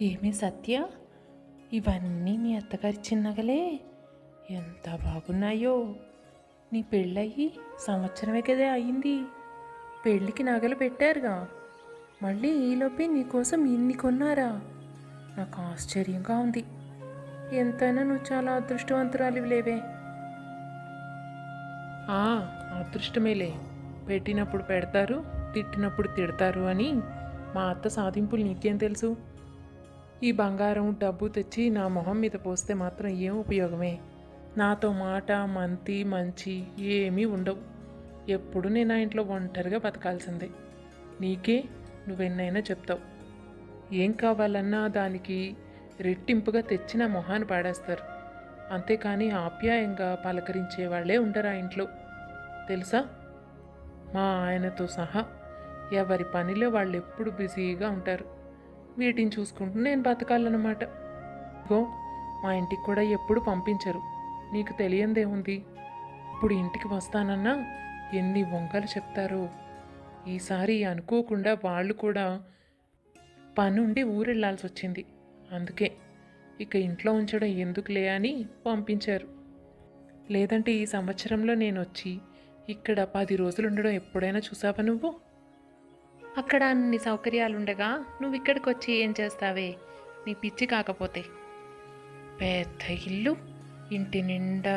ఏమి సత్య, ఇవన్నీ మీ అత్తగారి చిన్నగలే, ఎంత బాగున్నాయో. నీ పెళ్ళయి సంవత్సరమే కదా అయింది. పెళ్ళికి నగలు పెట్టారుగా, మళ్ళీ ఈలోపే నీకోసం ఇన్ని కొన్నారా? నాకు ఆశ్చర్యంగా ఉంది. ఎంతైనా నువ్వు చాలా అదృష్టవంతురాలివి లేవే. అదృష్టమేలే. పెట్టినప్పుడు పెడతారు, తిట్టినప్పుడు తిడతారు అని మా అత్త సాధింపులు నీకేం తెలుసు? ఈ బంగారం డబ్బు తెచ్చి నా మొహం మీద పోస్తే మాత్రం ఏం ఉపయోగమే? నాతో మాట మంతి మంచి ఏమీ ఉండవు. ఎప్పుడు నేను ఆ ఇంట్లో ఒంటరిగా బతకాల్సిందే. నీకే నువ్వెన్నైనా చెప్తావు. ఏం కావాలన్నా దానికి రెట్టింపుగా తెచ్చి నా మొహాన్ని పాడేస్తారు. అంతేకాని ఆప్యాయంగా పలకరించే వాళ్ళే ఉండరు ఆ ఇంట్లో, తెలుసా? మా ఆయనతో సహా ఎవరి పనిలో వాళ్ళు ఎప్పుడు బిజీగా ఉంటారు. వీటిని చూసుకుంటూ నేను బతకాలన్నమాట. ఇగో, మా ఇంటికి కూడా ఎప్పుడు పంపించరు. నీకు తెలియందే ఉంది. ఇప్పుడు ఇంటికి వస్తానన్నా ఎన్ని వంకలు చెప్తారో. ఈసారి అనుకోకుండా వాళ్ళు కూడా పనుండి ఊరెళ్ళాల్సి వచ్చింది. అందుకే ఇక ఇంట్లో ఉంచడం ఎందుకులే అని పంపించారు. లేదంటే ఈ సంవత్సరంలో నేను వచ్చి ఇక్కడ 10 రోజులు ఉండడం ఎప్పుడైనా చూసావా నువ్వు? అక్కడ అన్ని సౌకర్యాలుండగా నువ్వు ఇక్కడికి వచ్చి ఏం చేస్తావే? నీ పిచ్చి కాకపోతే. పెద్ద ఇల్లు, ఇంటి నిండా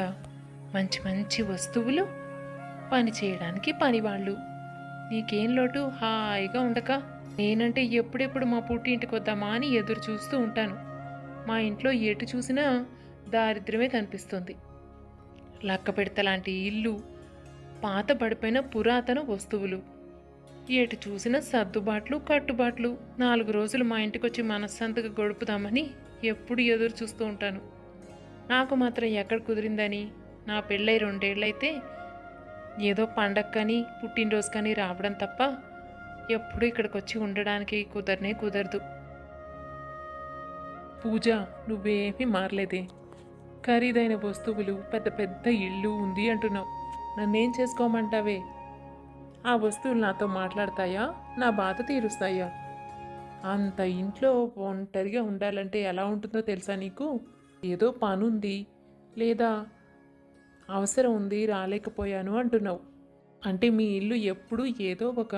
మంచి మంచి వస్తువులు, పని చేయడానికి పనివాళ్ళు. నీకేం లోటు? హాయిగా ఉండక నేనంటే ఎప్పుడెప్పుడు మా పుట్టి ఇంటికి వద్దామా అని ఎదురు చూస్తూ ఉంటాను. మా ఇంట్లో ఎటు చూసినా దారిద్ర్యమే కనిపిస్తుంది. లక్క పెడతలాంటి ఇల్లు, పాత పడిపోయిన పురాతన వస్తువులు, ఎటు చూసిన సర్దుబాట్లు కట్టుబాట్లు. 4 రోజులు మా ఇంటికి వచ్చి మనశ్శాంతిగా గడుపుదామని ఎప్పుడు ఎదురు చూస్తూ ఉంటాను. నాకు మాత్రం ఎక్కడ కుదిరిందని. నా పెళ్ళై 2 ఏళ్ళైతే ఏదో పండక్కని పుట్టినరోజు కానీ రావడం తప్ప ఎప్పుడు ఇక్కడికి వచ్చి ఉండడానికి కుదరదు. పూజ, నువ్వేమీ మారలేదే. ఖరీదైన వస్తువులు, పెద్ద పెద్ద ఇల్లు ఉంది అంటున్నావు. నన్నేం చేసుకోమంటావే? ఆ వస్తువులు నాతో మాట్లాడతాయా? నా బాధ తీరుస్తాయా? అంత ఇంట్లో ఒంటరిగా ఉండాలంటే ఎలా ఉంటుందో తెలుసా నీకు? ఏదో పనుంది లేదా అవసరం ఉంది రాలేకపోయాను అంటున్నావు. అంటే మీ ఇల్లు ఎప్పుడూ ఏదో ఒక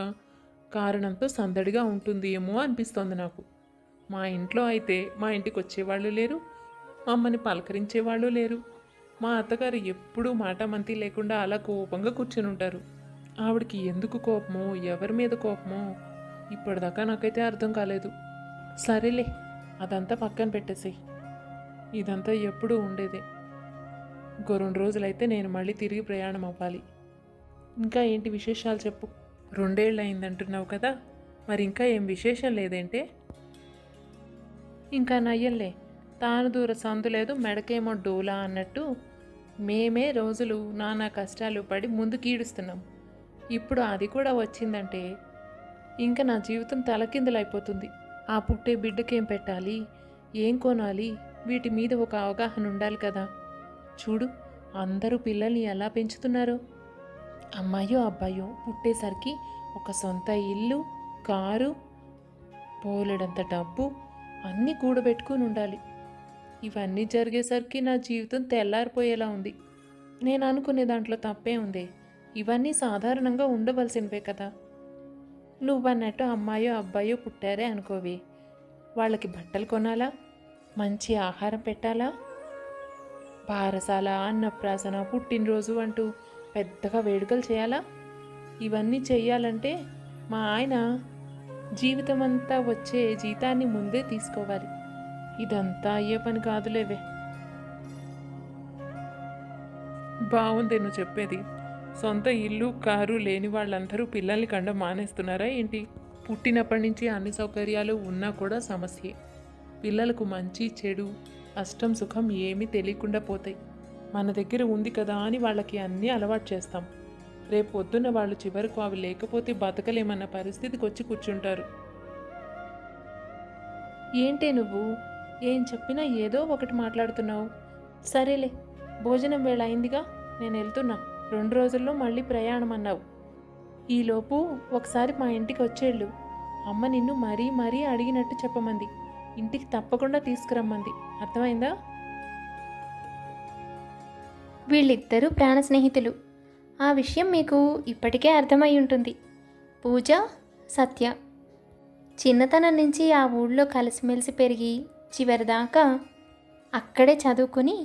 కారణంతో సందడిగా ఉంటుంది ఏమో అనిపిస్తోంది నాకు. మా ఇంట్లో అయితే మా ఇంటికి వచ్చేవాళ్ళు లేరు, మమ్మల్ని పలకరించేవాళ్ళు లేరు. మా అత్తగారు ఎప్పుడూ మాటామంతి లేకుండా అలా కోపంగా కూర్చుని ఉంటారు. ఆవిడకి ఎందుకు కోపమో, ఎవరి మీద కోపమో ఇప్పటిదాకా నాకైతే అర్థం కాలేదు. సరేలే, అదంతా పక్కన పెట్టేసేయి. ఇదంతా ఎప్పుడూ ఉండేదే. ఇంకో 2 రోజులైతే నేను మళ్ళీ తిరిగి ప్రయాణం అవ్వాలి. ఇంకా ఏంటి విశేషాలు చెప్పు. 2 ఏళ్ళు అయిందంటున్నావు కదా, మరి ఇంకా ఏం విశేషం లేదేంటే? ఇంకా నయ్యల్లే, తాను దూర సందు లేదు మెడకేమో డోలా అన్నట్టు మేమే రోజులు నానా కష్టాలు పడి ముందుకు ఈడుస్తున్నాం. ఇప్పుడు అది కూడా వచ్చిందంటే ఇంకా నా జీవితం తలకిందులైపోతుంది. ఆ పుట్టే బిడ్డకేం పెట్టాలి, ఏం కొనాలి, వీటి మీద ఒక అవగాహన ఉండాలి కదా. చూడు, అందరూ పిల్లల్ని ఎలా పెంచుతున్నారో. అమ్మాయో అబ్బాయో పుట్టేసరికి ఒక సొంత ఇల్లు, కారు, పోలెడంత డబ్బు అన్నీ కూడబెట్టుకుని ఉండాలి. ఇవన్నీ జరిగేసరికి నా జీవితం తెల్లారిపోయేలా ఉంది. నేను అనుకునే దాంట్లో తప్పే ఉంది. ఇవన్నీ సాధారణంగా ఉండవలసినవే కదా. నువ్వన్నట్టు అమ్మాయో అబ్బాయో పుట్టారే అనుకోవి, వాళ్ళకి బట్టలు కొనాలా, మంచి ఆహారం పెట్టాలా, బారసాల, అన్నప్రాసన, పుట్టినరోజు అంటూ పెద్దగా వేడుకలు చేయాలా? ఇవన్నీ చెయ్యాలంటే మా ఆయన జీవితం అంతా వచ్చే జీతాన్ని ముందే తీసుకోవాలి. ఇదంతా అయ్యే పని కాదులేవే. బాగుంది నువ్వు చెప్పేది. సొంత ఇల్లు, కారు లేని వాళ్ళందరూ పిల్లల్ని కండ మానేస్తున్నారా ఏంటి? పుట్టినప్పటి నుంచి అన్ని సౌకర్యాలు ఉన్నా కూడా సమస్యే. పిల్లలకు మంచి చెడు, అష్టం సుఖం ఏమీ తెలియకుండా పోతాయి. మన దగ్గర ఉంది కదా అని వాళ్ళకి అన్నీ అలవాటు చేస్తాం. రేపు పొద్దున్న వాళ్ళు చివరకు అవి లేకపోతే బతకలేమన్న పరిస్థితికి వచ్చి కూర్చుంటారు. ఏంటే నువ్వు ఏం చెప్పినా ఏదో ఒకటి మాట్లాడుతున్నావు. సరేలే, భోజనం వేళ అయిందిగా, నేను వెళ్తున్నా. 2 రోజుల్లో మళ్ళీ ప్రయాణం అన్నావు. ఈలోపు ఒకసారి మా ఇంటికి వచ్చేళ్ళు. అమ్మ నిన్ను మరీ మరీ అడిగినట్టు చెప్పమంది. ఇంటికి తప్పకుండా తీసుకురమ్మంది. అర్థమైందా? వీళ్ళిద్దరూ ప్రాణ స్నేహితులు. ఆ విషయం మీకు ఇప్పటికే అర్థమై ఉంటుంది. పూజ, సత్య చిన్నతనం నుంచి ఆ ఊళ్ళో కలిసిమెలిసి పెరిగి చివరిదాకా అక్కడే చదువుకొని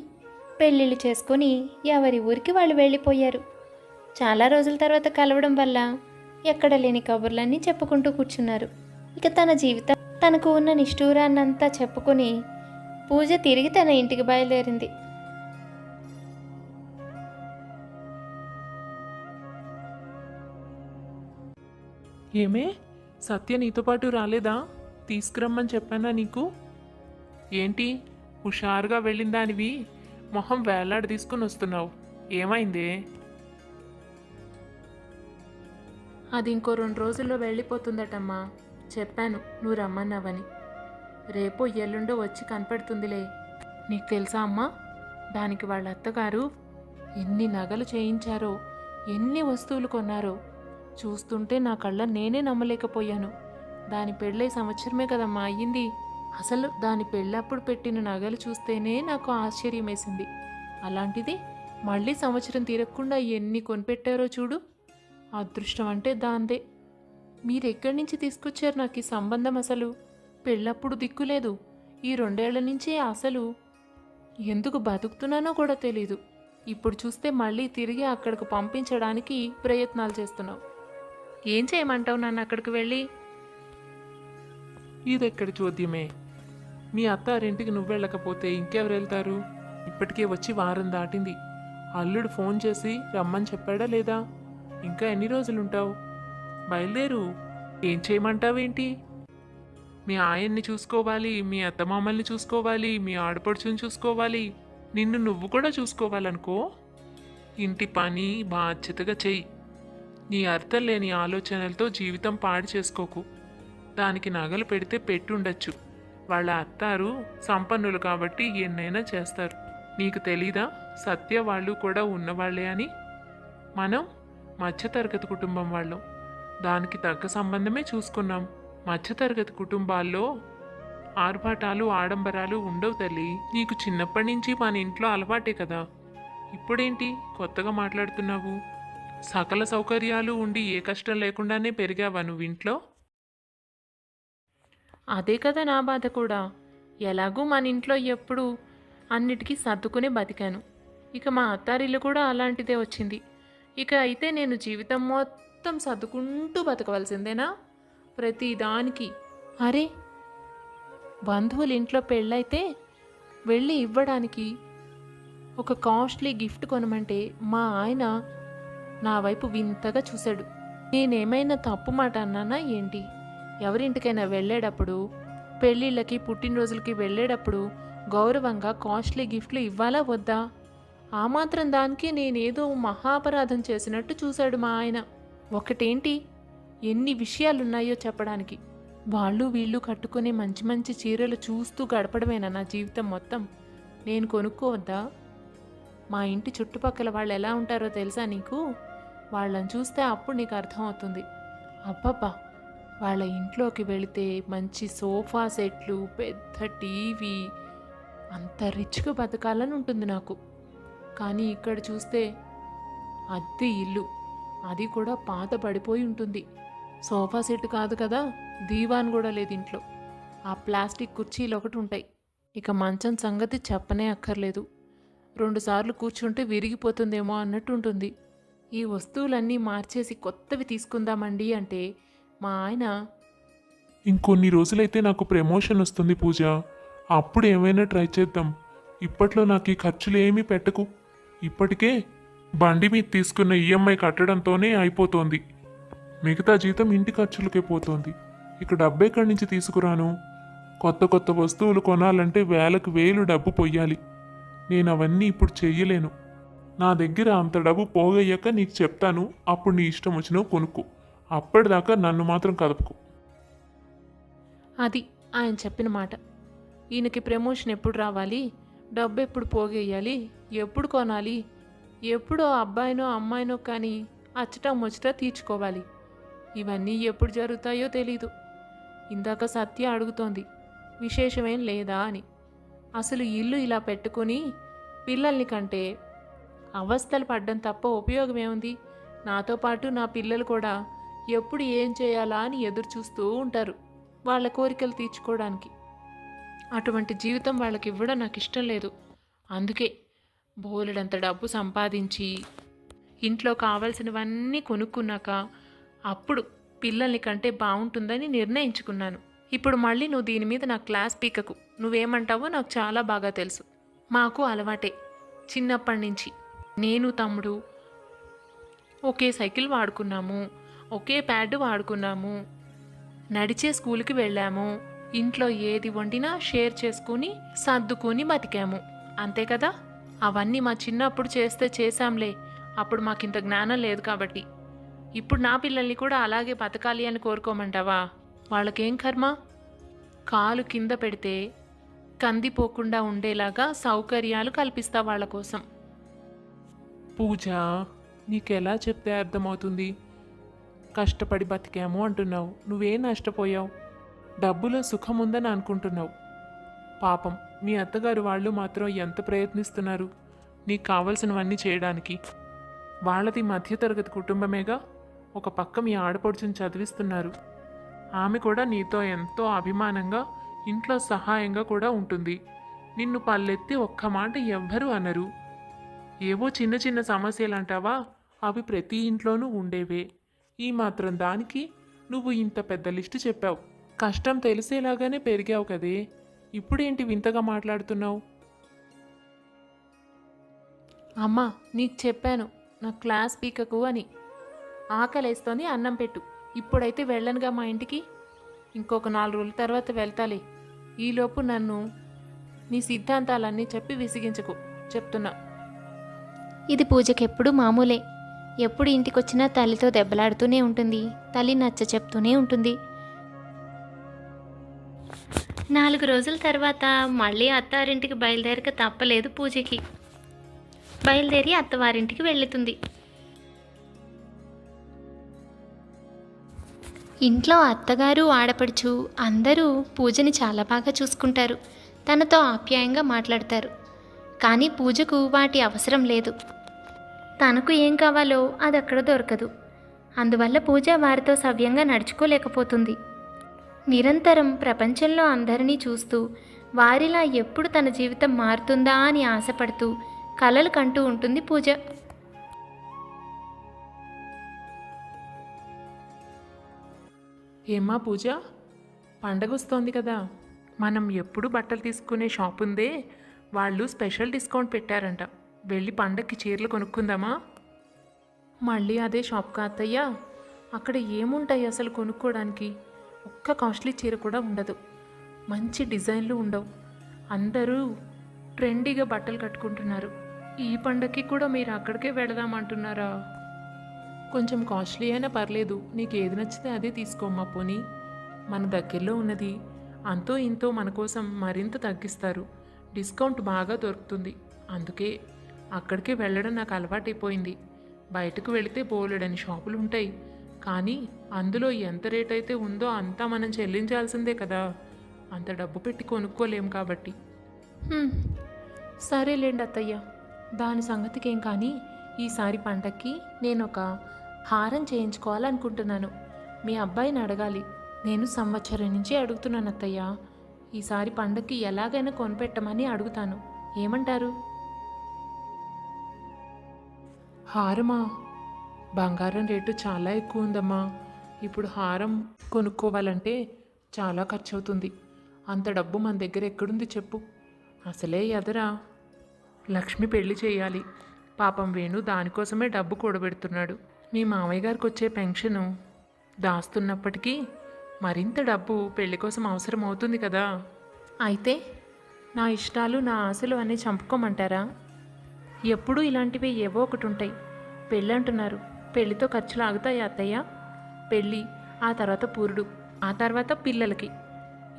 పెళ్ళిళ్ళు చేసుకొని ఎవరి ఊరికి వాళ్ళు వెళ్ళిపోయారు. చాలా రోజుల తర్వాత కలవడం వల్ల ఎక్కడ లేని కబుర్లన్నీ చెప్పుకుంటూ కూర్చున్నారు. ఇక తన జీవితం తనకు ఉన్న నిష్ఠూరాన్నంతా చెప్పుకొని పూజ తిరిగి తన ఇంటికి బయలుదేరింది. ఏమే, సత్య నీతో పాటు రాలేదా? తీసుకురమ్మని చెప్పానా నీకు? ఏంటి హుషారుగా వెళ్ళిందానివి మొహం వేలాడి తీసుకుని వస్తున్నావు? ఏమైందే? అది ఇంకో 2 రోజుల్లో వెళ్ళిపోతుందటమ్మా. చెప్పాను నువ్వు రమ్మన్నావని. రేపో ఎల్లుండో వచ్చి కనపడుతుందిలే. నీకు తెలుసా అమ్మా, దానికి వాళ్ళ అత్తగారు ఎన్ని నగలు చేయించారో, ఎన్ని వస్తువులు కొన్నారో చూస్తుంటే నా కళ్ళ నేనే నమ్మలేకపోయాను. దాని పెళ్ళై సంవత్సరమే కదమ్మా అయ్యింది. అసలు దాని పెళ్ళప్పుడు పెట్టిన నగలు చూస్తేనే నాకు ఆశ్చర్యం వేసింది. అలాంటిది మళ్ళీ సంవత్సరం తీరకుండా ఎన్ని కొనిపెట్టారో చూడు. అదృష్టం అంటే దాందే. మీరెక్కడి నుంచి తీసుకొచ్చారు నాకు ఈ సంబంధం? అసలు పెళ్ళప్పుడు దిక్కులేదు. ఈ 2 ఏళ్ల నుంచి అసలు ఎందుకు బతుకుతున్నానో కూడా తెలీదు. ఇప్పుడు చూస్తే మళ్ళీ తిరిగి అక్కడికి పంపించడానికి ప్రయత్నాలు చేస్తున్నావు. ఏం చేయమంటావు నన్ను అక్కడికి వెళ్ళి? ఇదెక్కడి చూద్యమే. మీ అత్తారింటికి నువ్వు వెళ్ళకపోతే ఇంకెవరు వెళ్తారు? ఇప్పటికే వచ్చి వారం దాటింది. అల్లుడు ఫోన్ చేసి రమ్మని చెప్పాడా లేదా? ఇంకా ఎన్ని రోజులుంటావు? బయలుదేరు. ఏం చేయమంటావేంటి? మీ ఆయన్ని చూసుకోవాలి, మీ అత్తమామల్ని చూసుకోవాలి, మీ ఆడపడుచుని చూసుకోవాలి, నిన్ను నువ్వు కూడా చూసుకోవాలనుకో. ఇంటి పని బాధ్యతగా చెయ్యి. నీ అర్థం లేని ఆలోచనలతో జీవితం పాడు చేసుకోకు. దానికి నగలు పెడితే పెట్టుండొచ్చు. వాళ్ళ అత్తారు సంపన్నులు కాబట్టి ఎన్నైనా చేస్తారు. నీకు తెలీదా సత్య వాళ్ళు కూడా ఉన్నవాళ్లే అని? మనం మధ్యతరగతి కుటుంబం వాళ్ళం. దానికి తగ్గ సంబంధమే చూసుకున్నాం. మధ్యతరగతి కుటుంబాల్లో ఆర్భాటాలు ఆడంబరాలు ఉండవు తల్లి. నీకు చిన్నప్పటి నుంచి మన ఇంట్లో అలవాటే కదా. ఇప్పుడేంటి కొత్తగా మాట్లాడుతున్నావు? సకల సౌకర్యాలు ఉండి ఏ కష్టం లేకుండానే పెరిగావా నువ్వు ఇంట్లో? అదే కదా నా బాధ కూడా. ఎలాగూ మన ఇంట్లో ఎప్పుడు అన్నిటికీ సర్దుకునే బతికాను. ఇక మా అత్తారిల్లు కూడా అలాంటిదే వచ్చింది. ఇక అయితే నేను జీవితం మొత్తం సర్దుకుంటూ బతకవలసిందేనా ప్రతి దానికి? అరే, బంధువులు ఇంట్లో పెళ్ళైతే వెళ్ళి ఇవ్వడానికి ఒక కాస్ట్లీ గిఫ్ట్ కొనమంటే మా ఆయన నా వైపు వింతగా చూశాడు. నేనేమైనా తప్పు మాట అన్నానా ఏంటి? ఎవరింటికైనా వెళ్ళేటప్పుడు, పెళ్ళిళ్ళకి పుట్టినరోజులకి వెళ్ళేటప్పుడు గౌరవంగా కాస్ట్లీ గిఫ్ట్లు ఇవ్వాలా వద్దా? ఆ మాత్రం దానికి నేనేదో మహాపరాధం చేసినట్టు చూశాడు మా ఆయన. ఒకటేంటి, ఎన్ని విషయాలున్నాయో చెప్పడానికి. వాళ్ళు వీళ్ళు కట్టుకునే మంచి మంచి చీరలు చూస్తూ గడపడమేనా నా జీవితం మొత్తం? నేను కొనుక్కోవద్దా? మా ఇంటి చుట్టుపక్కల వాళ్ళు ఎలా ఉంటారో తెలుసా నీకు? వాళ్ళని చూస్తే అప్పుడు నీకు అర్థమవుతుంది. అబ్బబ్బా, వాళ్ళ ఇంట్లోకి వెళితే మంచి సోఫా సెట్లు, పెద్ద టీవీ, అంత రిచ్గా బతకాలని ఉంటుంది నాకు. కానీ ఇక్కడ చూస్తే అద్దె ఇల్లు, అది కూడా పాత పడిపోయి ఉంటుంది. సోఫా సెట్ కాదు కదా, దీవాన్ కూడా లేదు ఇంట్లో. ఆ ప్లాస్టిక్ కుర్చీలు ఒకటి ఉంటాయి. ఇక మంచం సంగతి చెప్పనే అక్కర్లేదు. 2 సార్లు కూర్చుంటే విరిగిపోతుందేమో అన్నట్టు ఉంటుంది. ఈ వస్తువులన్నీ మార్చేసి కొత్తవి తీసుకుందామండి అంటే మా ఆయన, ఇంకొన్ని రోజులైతే నాకు ప్రమోషన్ వస్తుంది పూజ, అప్పుడు ఏమైనా ట్రై చేద్దాం. ఇప్పట్లో నాకు ఈ ఖర్చులు ఏమీ పెట్టకు. ఇప్పటికే బండి మీద తీసుకున్న ఈఎంఐ కట్టడంతోనే అయిపోతోంది. మిగతా జీతం ఇంటి ఖర్చులకే పోతోంది. ఇక డబ్బు ఎక్కడి నుంచి తీసుకురాను? కొత్త కొత్త వస్తువులు కొనాలంటే వేలకు వేలు డబ్బు పొయ్యాలి. నేను అవన్నీ ఇప్పుడు చెయ్యలేను. నా దగ్గర అంత డబ్బు పోగయ్యాక నీకు చెప్తాను. అప్పుడు నీ ఇష్టం వచ్చినవు కొనుక్కో. అప్పటిదాకా నన్ను మాత్రం కదపకు. అది ఆయన చెప్పిన మాట. ఈయనకి ప్రమోషన్ ఎప్పుడు రావాలి, డబ్బు ఎప్పుడు పోగేయాలి, ఎప్పుడు కొనాలి, ఎప్పుడో అబ్బాయినో అమ్మాయినో కానీ అచ్చటా ముచ్చట తీర్చుకోవాలి. ఇవన్నీ ఎప్పుడు జరుగుతాయో తెలీదు. ఇందాక సత్య అడుగుతోంది విశేషమేం లేదా అని. అసలు ఇల్లు ఇలా పెట్టుకుని పిల్లల్ని కంటే అవస్థలు పడ్డం తప్ప ఉపయోగం ఏముంది? నాతో పాటు నా పిల్లలు కూడా ఎప్పుడు ఏం చేయాలా అని ఎదురు చూస్తూ ఉంటారు వాళ్ళ కోరికలు తీర్చుకోవడానికి. అటువంటి జీవితం వాళ్ళకి ఇవ్వడం నాకు ఇష్టం లేదు. అందుకే బోలెడంత డబ్బు సంపాదించి ఇంట్లో కావాల్సినవన్నీ కొనుక్కున్నాక అప్పుడు పిల్లల్ని కంటే బాగుంటుందని నిర్ణయించుకున్నాను. ఇప్పుడు మళ్ళీ నువ్వు దీని మీద నా క్లాస్ పీకకు. నువ్వేమంటావో నాకు చాలా బాగా తెలుసు. మాకు అలవాటే చిన్నప్పటి నుంచి. నేను తమ్ముడు ఒకే సైకిల్ వాడుకున్నాము, ఒకే ప్యాడ్ వాడుకున్నాము, నడిచే స్కూల్కి వెళ్ళాము, ఇంట్లో ఏది వండినా షేర్ చేసుకుని సర్దుకుని బతికాము. అంతే కదా? అవన్నీ మా చిన్నప్పుడు చేస్తే చేశాంలే. అప్పుడు మాకింత జ్ఞానం లేదు కాబట్టి. ఇప్పుడు నా పిల్లల్ని కూడా అలాగే బతకాలి అని కోరుకోమంటావా? వాళ్ళకేం కర్మ? కాలు కింద పెడితే కందిపోకుండా ఉండేలాగా సౌకర్యాలు కల్పిస్తా వాళ్ళ కోసం. పూజ, నీకెలా చెప్తే అర్థమవుతుంది? కష్టపడి బతికాము అంటున్నావు. నువ్వేం నష్టపోయావు? డబ్బులో సుఖం ఉందని అనుకుంటున్నావు. పాపం మీ అత్తగారు వాళ్ళు మాత్రం ఎంత ప్రయత్నిస్తున్నారు నీకు కావలసినవన్నీ చేయడానికి. వాళ్ళది మధ్యతరగతి కుటుంబమేగా. ఒక పక్క మీ ఆడపడుచుని చదివిస్తున్నారు. ఆమె కూడా నీతో ఎంతో అభిమానంగా ఇంట్లో సహాయంగా కూడా ఉంటుంది. నిన్ను పల్లెత్తి ఒక్క మాట ఎవ్వరూ అనరు. ఏవో చిన్న చిన్న సమస్యలు అంటావా, అవి ప్రతి ఇంట్లోనూ ఉండేవే. ఈ మాత్రం దానికి నువ్వు ఇంత పెద్ద లిస్టు చెప్పావు. కష్టం తెలిసేలాగానే పెరిగావు కదే, ఇప్పుడేంటి వింతగా మాట్లాడుతున్నావు? అమ్మా, నీకు చెప్పాను నా క్లాస్ పీకకు అని. ఆకలేస్తోంది, అన్నం పెట్టు. ఇప్పుడైతే వెళ్ళనుగా మా ఇంటికి. ఇంకొక 4 రోజుల తర్వాత వెళ్తాలే. ఈలోపు నన్ను నీ సిద్ధాంతాలన్నీ చెప్పి విసిగించకు చెప్తున్నా. ఇది పూజకెప్పుడు మామూలే. ఎప్పుడు ఇంటికొచ్చినా తల్లితో దెబ్బలాడుతూనే ఉంటుంది. తల్లి నచ్చ చెప్తూనే ఉంటుంది. 4 రోజుల తర్వాత మళ్ళీ అత్తారింటికి బయలుదేరక తప్పలేదు పూజకి. బయలుదేరి అత్తవారింటికి వెళ్తుంది. ఇంట్లో అత్తగారు, ఆడపడుచు అందరూ పూజని చాలా బాగా చూసుకుంటారు. తనతో ఆప్యాయంగా మాట్లాడతారు. కానీ పూజకు వాటి అవసరం లేదు. తనకు ఏం కావాలో అది అక్కడ దొరకదు. అందువల్ల పూజ వారితో సవ్యంగా నడుచుకోలేకపోతుంది. నిరంతరం ప్రపంచంలో అందరినీ చూస్తూ వారిలా ఎప్పుడు తన జీవితం మారుతుందా అని ఆశపడుతూ కలలు కంటూ ఉంటుంది పూజ. ఏమ్మా పూజ, పండగ వస్తోంది కదా. మనం ఎప్పుడు బట్టలు తీసుకునే షాప్ ఉందే, వాళ్ళు స్పెషల్ డిస్కౌంట్ పెట్టారంట. వెళ్ళి పండగకి చీరలు కొనుక్కుందామా? మళ్ళీ అదే షాప్ అత్తయ్యా? అక్కడ ఏముంటాయి అసలు కొనుక్కోవడానికి? ఒక్క కాస్ట్లీ చీర కూడా ఉండదు. మంచి డిజైన్లు ఉండవు. అందరూ ట్రెండీగా బట్టలు కట్టుకుంటున్నారు. ఈ పండగకి కూడా మీరు అక్కడికే వెళదామంటున్నారా? కొంచెం కాస్ట్లీ అయినా పర్లేదు, నీకు ఏది నచ్చితే అదే తీసుకోమ్మా. పోనీ మన దగ్గరలో ఉన్నది అంతో ఇంతో మన కోసం మరింత తగ్గిస్తారు. డిస్కౌంట్ బాగా దొరుకుతుంది. అందుకే అక్కడికే వెళ్ళడం నాకు అలవాటైపోయింది. బయటకు వెళితే బోలెడని షాపులు ఉంటాయి, కానీ అందులో ఎంత రేట్ అయితే ఉందో అంతా మనం చెల్లించాల్సిందే కదా. అంత డబ్బు పెట్టి కొనుక్కోలేం కాబట్టి. సరేలేండి అత్తయ్య, దాని సంగతికేం. కానీ ఈసారి పండక్కి నేను ఒక హారం చేయించుకోవాలనుకుంటున్నాను. మీ అబ్బాయిని అడగాలి. నేను సంవత్సరం నుంచి అడుగుతున్నాను అత్తయ్య. ఈసారి పండక్కి ఎలాగైనా కొనిపెట్టమని అడుగుతాను. ఏమంటారు? హారమా? బంగారం రేటు చాలా ఎక్కువ ఉందమ్మా. ఇప్పుడు హారం కొనుక్కోవాలంటే చాలా ఖర్చు అవుతుంది. అంత డబ్బు మన దగ్గర ఎక్కడుంది చెప్పు? అసలే ఎదరా లక్ష్మి పెళ్లి చేయాలి. పాపం వేణు దానికోసమే డబ్బు కూడబెడుతున్నాడు. మీ మామయ్య గారికి వచ్చే పెన్షను దాస్తున్నప్పటికీ మరింత డబ్బు పెళ్లి కోసం అవసరం అవుతుంది కదా. అయితే నా ఇష్టాలు, నా ఆశలు అన్నీ చంపుకోమంటారా? ఎప్పుడూ ఇలాంటివి ఏవో ఒకటి ఉంటాయి. పెళ్ళి అంటున్నారు, పెళ్లితో ఖర్చులు ఆగుతాయి అత్తయ్య. పెళ్ళి, ఆ తర్వాత పురుడు, ఆ తర్వాత పిల్లలకి,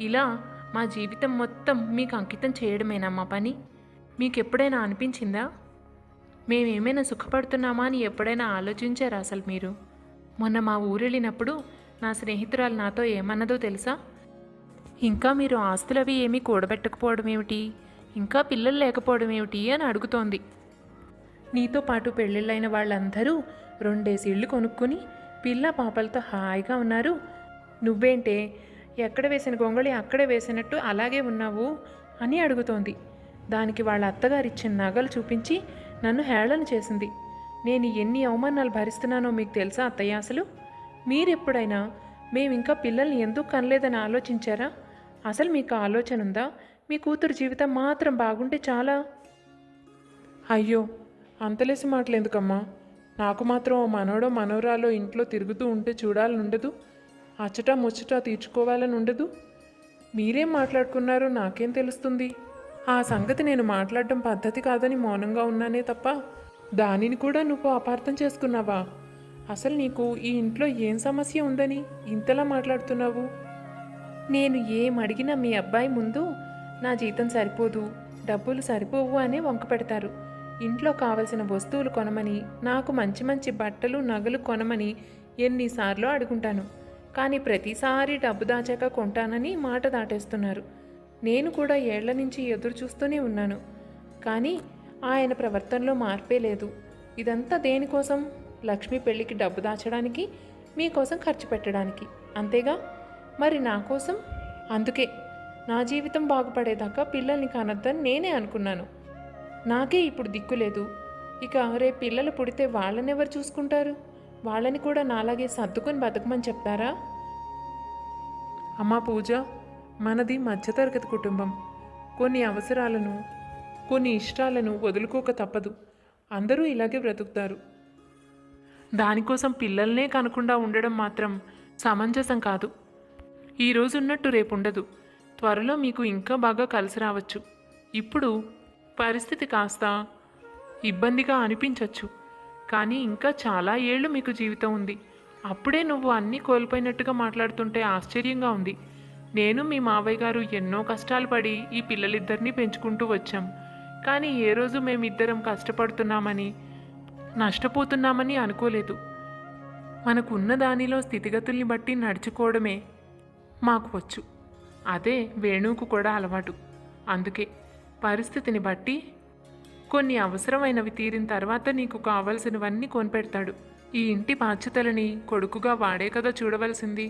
ఇలా మా జీవితం మొత్తం మీకు అంకితం చేయడమేనా మా పని? మీకు ఎప్పుడైనా అనిపించిందా? మేమేమైనా సుఖపడుతున్నామా అని ఎప్పుడైనా ఆలోచించారా అసలు మీరు? మొన్న మా ఊరెళ్ళినప్పుడు నా స్నేహితురాలు నాతో ఏమన్నదో తెలుసా? ఇంకా మీరు ఆస్తులవి ఏమీ కూడబెట్టకపోవడం ఏమిటి, ఇంకా పిల్లలు లేకపోవడం ఏమిటి అని అడుగుతోంది. నీతో పాటు పెళ్ళిళ్ళైన వాళ్ళందరూ 2 ఇళ్ళు కొనుక్కొని పిల్ల పాపలతో హాయిగా ఉన్నారు. నువ్వేంటే ఎక్కడ వేసిన గొంగళి అక్కడే వేసినట్టు అలాగే ఉన్నావు అని అడుగుతోంది. దానికి వాళ్ళ అత్తగారిచ్చిన నగలు చూపించి నన్ను హేళన చేసింది. నేను ఎన్ని అవమానాలు భరిస్తున్నానో మీకు తెలుసా అత్తయ్య? అసలు మీరెప్పుడైనా మేమింకా పిల్లల్ని ఎందుకు కనలేదని ఆలోచించారా? అసలు మీకు ఆలోచన ఉందా? మీ కూతురు జీవితం మాత్రం బాగుంటే చాలా. అయ్యో, అంతలేసి మాటలు ఎందుకమ్మా? నాకు మాత్రం ఓ మనోడో మనోరాలో ఇంట్లో తిరుగుతూ ఉంటే చూడాలని ఉండదు? అచ్చటా ముచ్చటా తీర్చుకోవాలని ఉండదు? మీరేం మాట్లాడుకున్నారో నాకేం తెలుస్తుంది? ఆ సంగతి నేను మాట్లాడడం పద్ధతి కాదని మౌనంగా ఉన్నానే తప్ప దానిని కూడా నువ్వు అపార్థం చేసుకున్నావా? అసలు నీకు ఈ ఇంట్లో ఏం సమస్య ఉందని ఇంతలా మాట్లాడుతున్నావు? నేను ఏం అడిగినా మీ అబ్బాయి ముందు నా జీతం సరిపోదు, డబ్బులు సరిపోవు అనే వంక పెడతారు. ఇంట్లో కావలసిన వస్తువులు కొనమని, నాకు మంచి మంచి బట్టలు నగలు కొనమని ఎన్నిసార్లు అడుగుంటాను. కానీ ప్రతిసారి డబ్బు దాచాక కొంటానని మాట దాటేస్తున్నారు. నేను కూడా ఏళ్ల నుంచి ఎదురు చూస్తూనే ఉన్నాను, కానీ ఆయన ప్రవర్తనలో మార్పే లేదు. ఇదంతా దేనికోసం? లక్ష్మి పెళ్ళికి డబ్బు దాచడానికి, మీకోసం ఖర్చు పెట్టడానికి, అంతేగా? మరి నా కోసం? అందుకే నా జీవితం బాగుపడేదాకా పిల్లల్ని కనొద్దని నేనే అనుకున్నాను. నాకే ఇప్పుడు దిక్కు లేదు. ఇక రేపు పిల్లలు పుడితే వాళ్ళనెవరు చూసుకుంటారు? వాళ్ళని కూడా నాలాగే సర్దుకొని బతకమని చెప్తారా? అమ్మా పూజ, మనది మధ్యతరగతి కుటుంబం. కొన్ని అవసరాలను, కొన్ని ఇష్టాలను వదులుకోక తప్పదు. అందరూ ఇలాగే బ్రతుకుతారు. దానికోసం పిల్లల్నే కనకుండా ఉండడం మాత్రం సమంజసం కాదు. ఈరోజు ఉన్నట్టు రేపు ఉండదు. త్వరలో మీకు ఇంకా బాగా కలిసి రావచ్చు. ఇప్పుడు పరిస్థితి కాస్త ఇబ్బందిగా అనిపించవచ్చు, కానీ ఇంకా చాలా ఏళ్ళు మీకు జీవితం ఉంది. అప్పుడే నువ్వు అన్నీ కోల్పోయినట్టుగా మాట్లాడుతుంటే ఆశ్చర్యంగా ఉంది. నేను మీ మావయ్య గారు ఎన్నో కష్టాలు పడి ఈ పిల్లలిద్దరినీ పెంచుకుంటూ వచ్చాం. కానీ ఏ రోజు మేమిద్దరం కష్టపడుతున్నామని, నష్టపోతున్నామని అనుకోలేదు. మనకున్న దానిలో స్థితిగతుల్ని బట్టి నడుచుకోవడమే మాకు వచ్చు. అదే వేణువుకు కూడా అలవాటు. అందుకే పరిస్థితిని బట్టి కొన్ని అవసరమైనవి తీరిన తర్వాత నీకు కావలసినవన్నీ కొనిపెడతాడు. ఈ ఇంటి బాధ్యతలని కొడుకుగా వాడే కదా చూడవలసింది.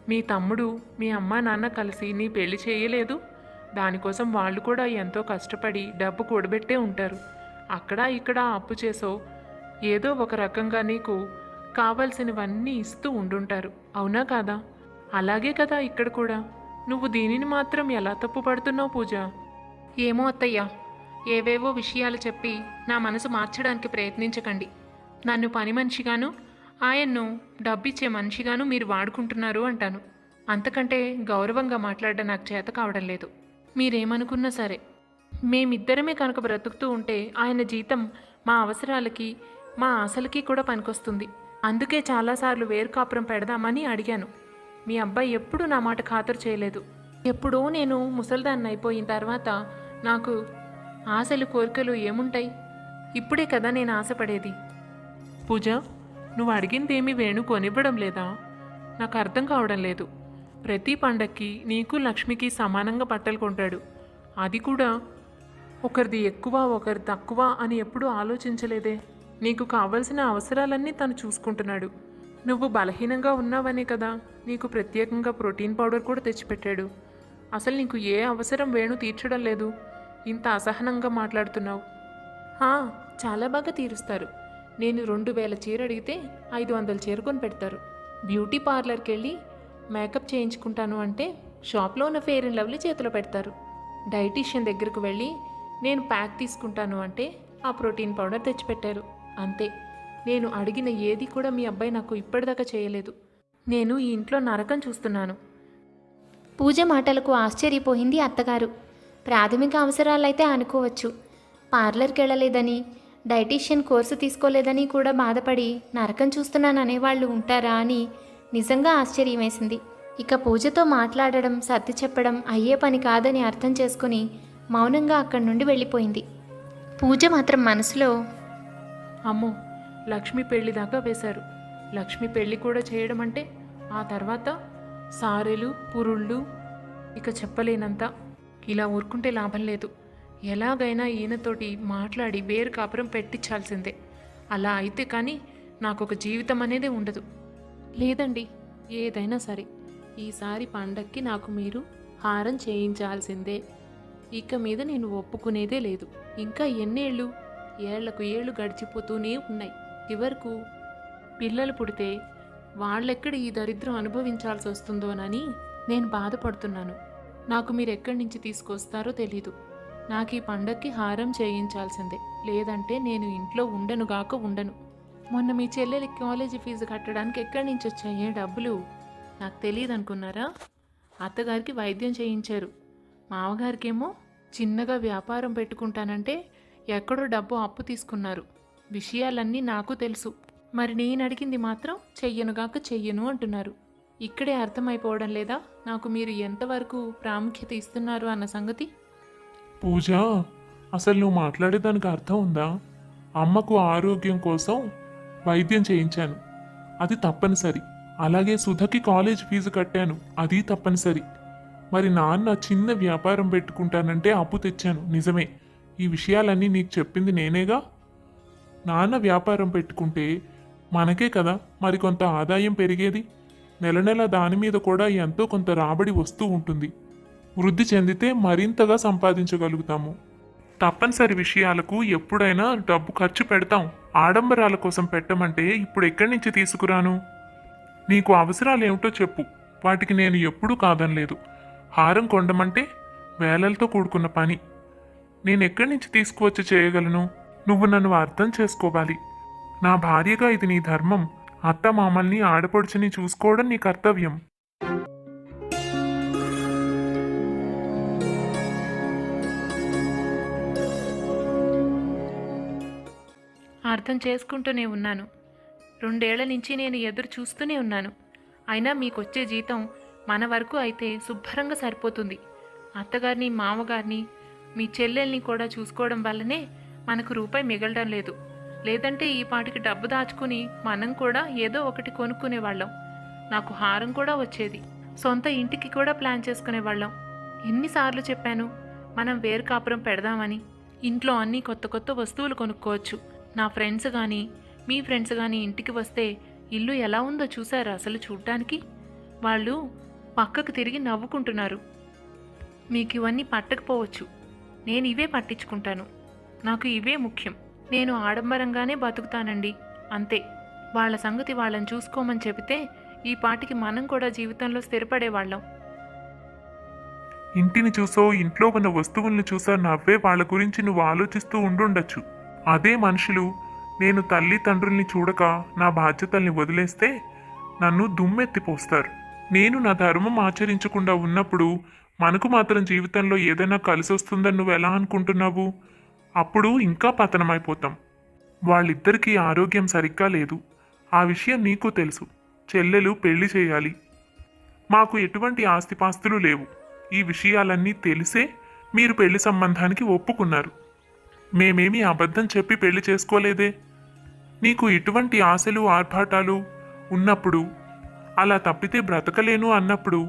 మీ తమ్ముడు, మీ అమ్మా నాన్న కలిసి నీ పెళ్లి చేయలేదు. దానికోసం వాళ్ళు కూడా ఎంతో కష్టపడి డబ్బు కూడబెట్టే ఉంటారు. అక్కడ ఇక్కడ అప్పు చేసో ఏదో ఒక రకంగా నీకు కావలసినవన్నీ ఇస్తూ ఉండుంటారు. అవునా కాదా? అలాగే కదా ఇక్కడ కూడా. నువ్వు దీనిని మాత్రం ఎలా తప్పు పడుతున్నావు పూజ? ఏమో అత్తయ్య, ఏవేవో విషయాలు చెప్పి నా మనసు మార్చడానికి ప్రయత్నించకండి. నన్ను పని మనిషిగాను, ఆయన్ను డబ్బిచ్చే మనిషిగాను మీరు వాడుకుంటున్నారు అంటాను. అంతకంటే గౌరవంగా మాట్లాడడం నాకు చేత కావడం లేదు. మీరేమనుకున్నా సరే, మేమిద్దరమే కనుక బ్రతుకుతూ ఉంటే ఆయన జీతం మా అవసరాలకి, మా ఆశలకి కూడా పనికొస్తుంది. అందుకే చాలాసార్లు వేరు కాపురం పెడదామని అడిగాను. మీ అబ్బాయి ఎప్పుడూ నా మాట ఖాతరు చేయలేదు. ఎప్పుడూ నేను ముసల్దాన్ని అయిపోయిన తర్వాత నాకు ఆశలు కోరికలు ఏముంటాయి? ఇప్పుడే కదా నేను ఆశపడేది. పూజ, నువ్వు అడిగిందేమీ వేణు కొనివ్వడం లేదా? నాకు అర్థం కావడం లేదు. ప్రతి పండక్కి నీకు లక్ష్మికి సమానంగా బట్టలు కొంటాడు. అది కూడా ఒకరిది ఎక్కువ ఒకరి తక్కువ అని ఎప్పుడూ ఆలోచించలేదే. నీకు కావలసిన అవసరాలన్నీ తను చూసుకుంటున్నాడు. నువ్వు బలహీనంగా ఉన్నావనే కదా నీకు ప్రత్యేకంగా ప్రోటీన్ పౌడర్ కూడా తెచ్చిపెట్టాడు. అసలు నీకు ఏ అవసరం వేణు తీర్చడం లేదు. ఇంత అసహనంగా మాట్లాడుతున్నావు. చాలా బాగా తీరుస్తారు. నేను 2000 చీర అడిగితే 500 చీర కొని పెడతారు. బ్యూటీ పార్లర్కి వెళ్ళి మేకప్ చేయించుకుంటాను అంటే షాప్లో ఉన్న ఫెయిర్ అండ్ లవ్లీ చేతిలో పెడతారు. డైటీషియన్ దగ్గరకు వెళ్ళి నేను ప్యాక్ తీసుకుంటాను అంటే ఆ ప్రోటీన్ పౌడర్ తెచ్చిపెట్టారు. అంతే. నేను అడిగిన ఏది కూడా మీ అబ్బాయి నాకు ఇప్పటిదాకా చేయలేదు. నేను ఈ ఇంట్లో నరకం చూస్తున్నాను. పూజ మాటలకు ఆశ్చర్యపోయింది అత్తగారు. ప్రాథమిక అవసరాలైతే అనుకోవచ్చు. పార్లర్కి వెళ్ళలేదని, డైటీషియన్ కోర్సు తీసుకోలేదని కూడా బాధపడి నరకం చూస్తున్నాను అనేవాళ్ళు ఉంటారా అని నిజంగా ఆశ్చర్యం వేసింది. ఇక పూజతో మాట్లాడడం, సర్ది చెప్పడం అయ్యే పని కాదని అర్థం చేసుకుని మౌనంగా అక్కడి నుండి వెళ్ళిపోయింది. పూజ మాత్రం మనసులో అమ్మో, లక్ష్మి పెళ్లి దాకా వేశారు. లక్ష్మి పెళ్లి కూడా చేయడం అంటే ఆ తర్వాత సారెలు పురుళ్ళు, ఇక చెప్పలేనంత. ఇలా ఊరుకుంటే లాభం లేదు. ఎలాగైనా ఈయనతోటి మాట్లాడి వేరు కాపురం పెట్టించాల్సిందే. అలా అయితే కానీ నాకు ఒక జీవితం అనేది ఉండదు. లేదండి, ఏదైనా సరే ఈసారి పండక్కి నాకు మీరు హారం చేయించాల్సిందే. ఇక మీద నేను ఒప్పుకునేదే లేదు. ఇంకా ఎన్నేళ్ళు? ఏళ్లకు ఏళ్ళు గడిచిపోతూనే ఉన్నాయి. చివరకు పిల్లలు పుడితే వాళ్ళెక్కడ ఈ దరిద్రం అనుభవించాల్సి వస్తుందోనని నేను బాధపడుతున్నాను. నాకు మీరు ఎక్కడి నుంచి తీసుకొస్తారో తెలీదు. నాకు ఈ పండక్కి హారం చేయించాల్సిందే, లేదంటే నేను ఇంట్లో ఉండనుగాక ఉండను. మొన్న మీ చెల్లెలి కాలేజీ ఫీజు కట్టడానికి ఎక్కడి నుంచి వచ్చాయే డబ్బులు? నాకు తెలియదు అనుకున్నారా? అత్తగారికి వైద్యం చేయించారు, మామగారికేమో చిన్నగా వ్యాపారం పెట్టుకుంటానంటే ఎక్కడో డబ్బు అప్పు తీసుకున్నారు. విషయాలన్నీ నాకు తెలుసు. మరి నేను అడిగింది మాత్రం చెయ్యనుగాక చెయ్యను అంటున్నారు. ఇక్కడే అర్థమైపోవడం లేదా నాకు మీరు ఎంతవరకు ప్రాముఖ్యత ఇస్తున్నారు అన్న సంగతి? పూజ, అసలు నువ్వు మాట్లాడేదానికి అర్థం ఉందా? అమ్మకు ఆరోగ్యం కోసం వైద్యం చేయించాను, అది తప్పనిసరి. అలాగే సుధకి కాలేజ్ ఫీజు కట్టాను, అది తప్పనిసరి. మరి నాన్న చిన్న వ్యాపారం పెట్టుకుంటానంటే అప్పు తెచ్చాను, నిజమే. ఈ విషయాలన్నీ నీకు చెప్పింది నేనేగా. నాన్న వ్యాపారం పెట్టుకుంటే మనకే కదా మరికొంత ఆదాయం పెరిగేది. నెల నెల దాని మీద కూడా ఎంతో కొంత రాబడి వస్తూ ఉంటుంది. వృద్ధి చెందితే మరింతగా సంపాదించగలుగుతాము. తప్పనిసరి విషయాలకు ఎప్పుడైనా డబ్బు ఖర్చు పెడతాం. ఆడంబరాల కోసం పెట్టమంటే ఇప్పుడు ఎక్కడి నుంచి తీసుకురాను? నీకు అవసరాలు ఏమిటో చెప్పు, వాటికి నేను ఎప్పుడూ కాదనలేదు. హారం కొండమంటే వేలలతో కూడుకున్న పని. నేను ఎక్కడి నుంచి తీసుకువచ్చి చేయగలను? నువ్వు నన్ను అర్థం చేసుకోవాలి. నా భార్యగా ఇది నీ ధర్మం. అత్త మామల్ని ఆడపడుచుని చూసుకోవడం నీ కర్తవ్యం. అర్థం చేసుకుంటూనే ఉన్నాను. 2 ఏళ్ల నుంచి నేను ఎదురు చూస్తూనే ఉన్నాను. అయినా మీకొచ్చే జీతం మన వరకు అయితే శుభ్రంగా సరిపోతుంది. అత్తగారిని మామగారిని మీ చెల్లెల్ని కూడా చూసుకోవడం వల్లనే మనకు రూపాయి మిగలడం లేదు. లేదంటే ఈ పాటికి డబ్బు దాచుకుని మనం కూడా ఏదో ఒకటి కొనుక్కునేవాళ్ళం. నాకు హారం కూడా వచ్చేది. సొంత ఇంటికి కూడా ప్లాన్ చేసుకునేవాళ్ళం. ఎన్నిసార్లు చెప్పాను మనం వేరు కాపురం పెడదామని. ఇంట్లో అన్నీ కొత్త కొత్త వస్తువులు కొనుక్కోవచ్చు. నా ఫ్రెండ్స్ కానీ మీ ఫ్రెండ్స్ కానీ ఇంటికి వస్తే ఇల్లు ఎలా ఉందో చూసారా అసలు చూడ్డానికి? వాళ్ళు పక్కకు తిరిగి నవ్వుకుంటున్నారు. మీకు ఇవన్నీ పట్టకపోవచ్చు, నేను ఇవే పట్టించుకుంటాను. నాకు ఇవే ముఖ్యం. నేను ఆడంబరంగానే బతుకుతానండి, అంతే. వాళ్ళ సంగతి వాళ్ళని చూసుకోమని చెబితే ఈ పాటికి మనం కూడా జీవితంలో స్థిరపడేవాళ్ళం. ఇంటిని చూసో ఇంట్లో ఉన్న వస్తువుల్ని చూసో నవ్వే వాళ్ళ గురించి నువ్వు ఆలోచిస్తూ ఉండుండొచ్చు. అదే మనుషులు నేను తల్లి తండ్రుల్ని చూడక నా బాధ్యతల్ని వదిలేస్తే నన్ను దుమ్మెత్తిపోస్తారు. నేను నా ధర్మం ఆచరించకుండా ఉన్నప్పుడు మనకు మాత్రం జీవితంలో ఏదైనా కలిసి వస్తుందని నువ్వు ఎలా అనుకుంటున్నావు? అప్పుడు ఇంకా పతనమైపోతాం. వాళ్ళిద్దరికీ ఆరోగ్యం సరిగ్గా లేదు, ఆ విషయం నీకు తెలుసు. చెల్లెలు పెళ్లి చేయాలి. మాకు ఎటువంటి ఆస్తిపాస్తులు లేవు. ఈ విషయాలన్నీ తెలిసే మీరు పెళ్లి సంబంధానికి ఒప్పుకున్నారు. మేమేమీ అబద్ధం చెప్పి పెళ్లి చేసుకోలేదే. నీకు ఇటువంటి ఆశలు ఆర్భాటాలు ఉన్నప్పుడు, అలా తప్పితే బ్రతకలేను అన్నప్పుడు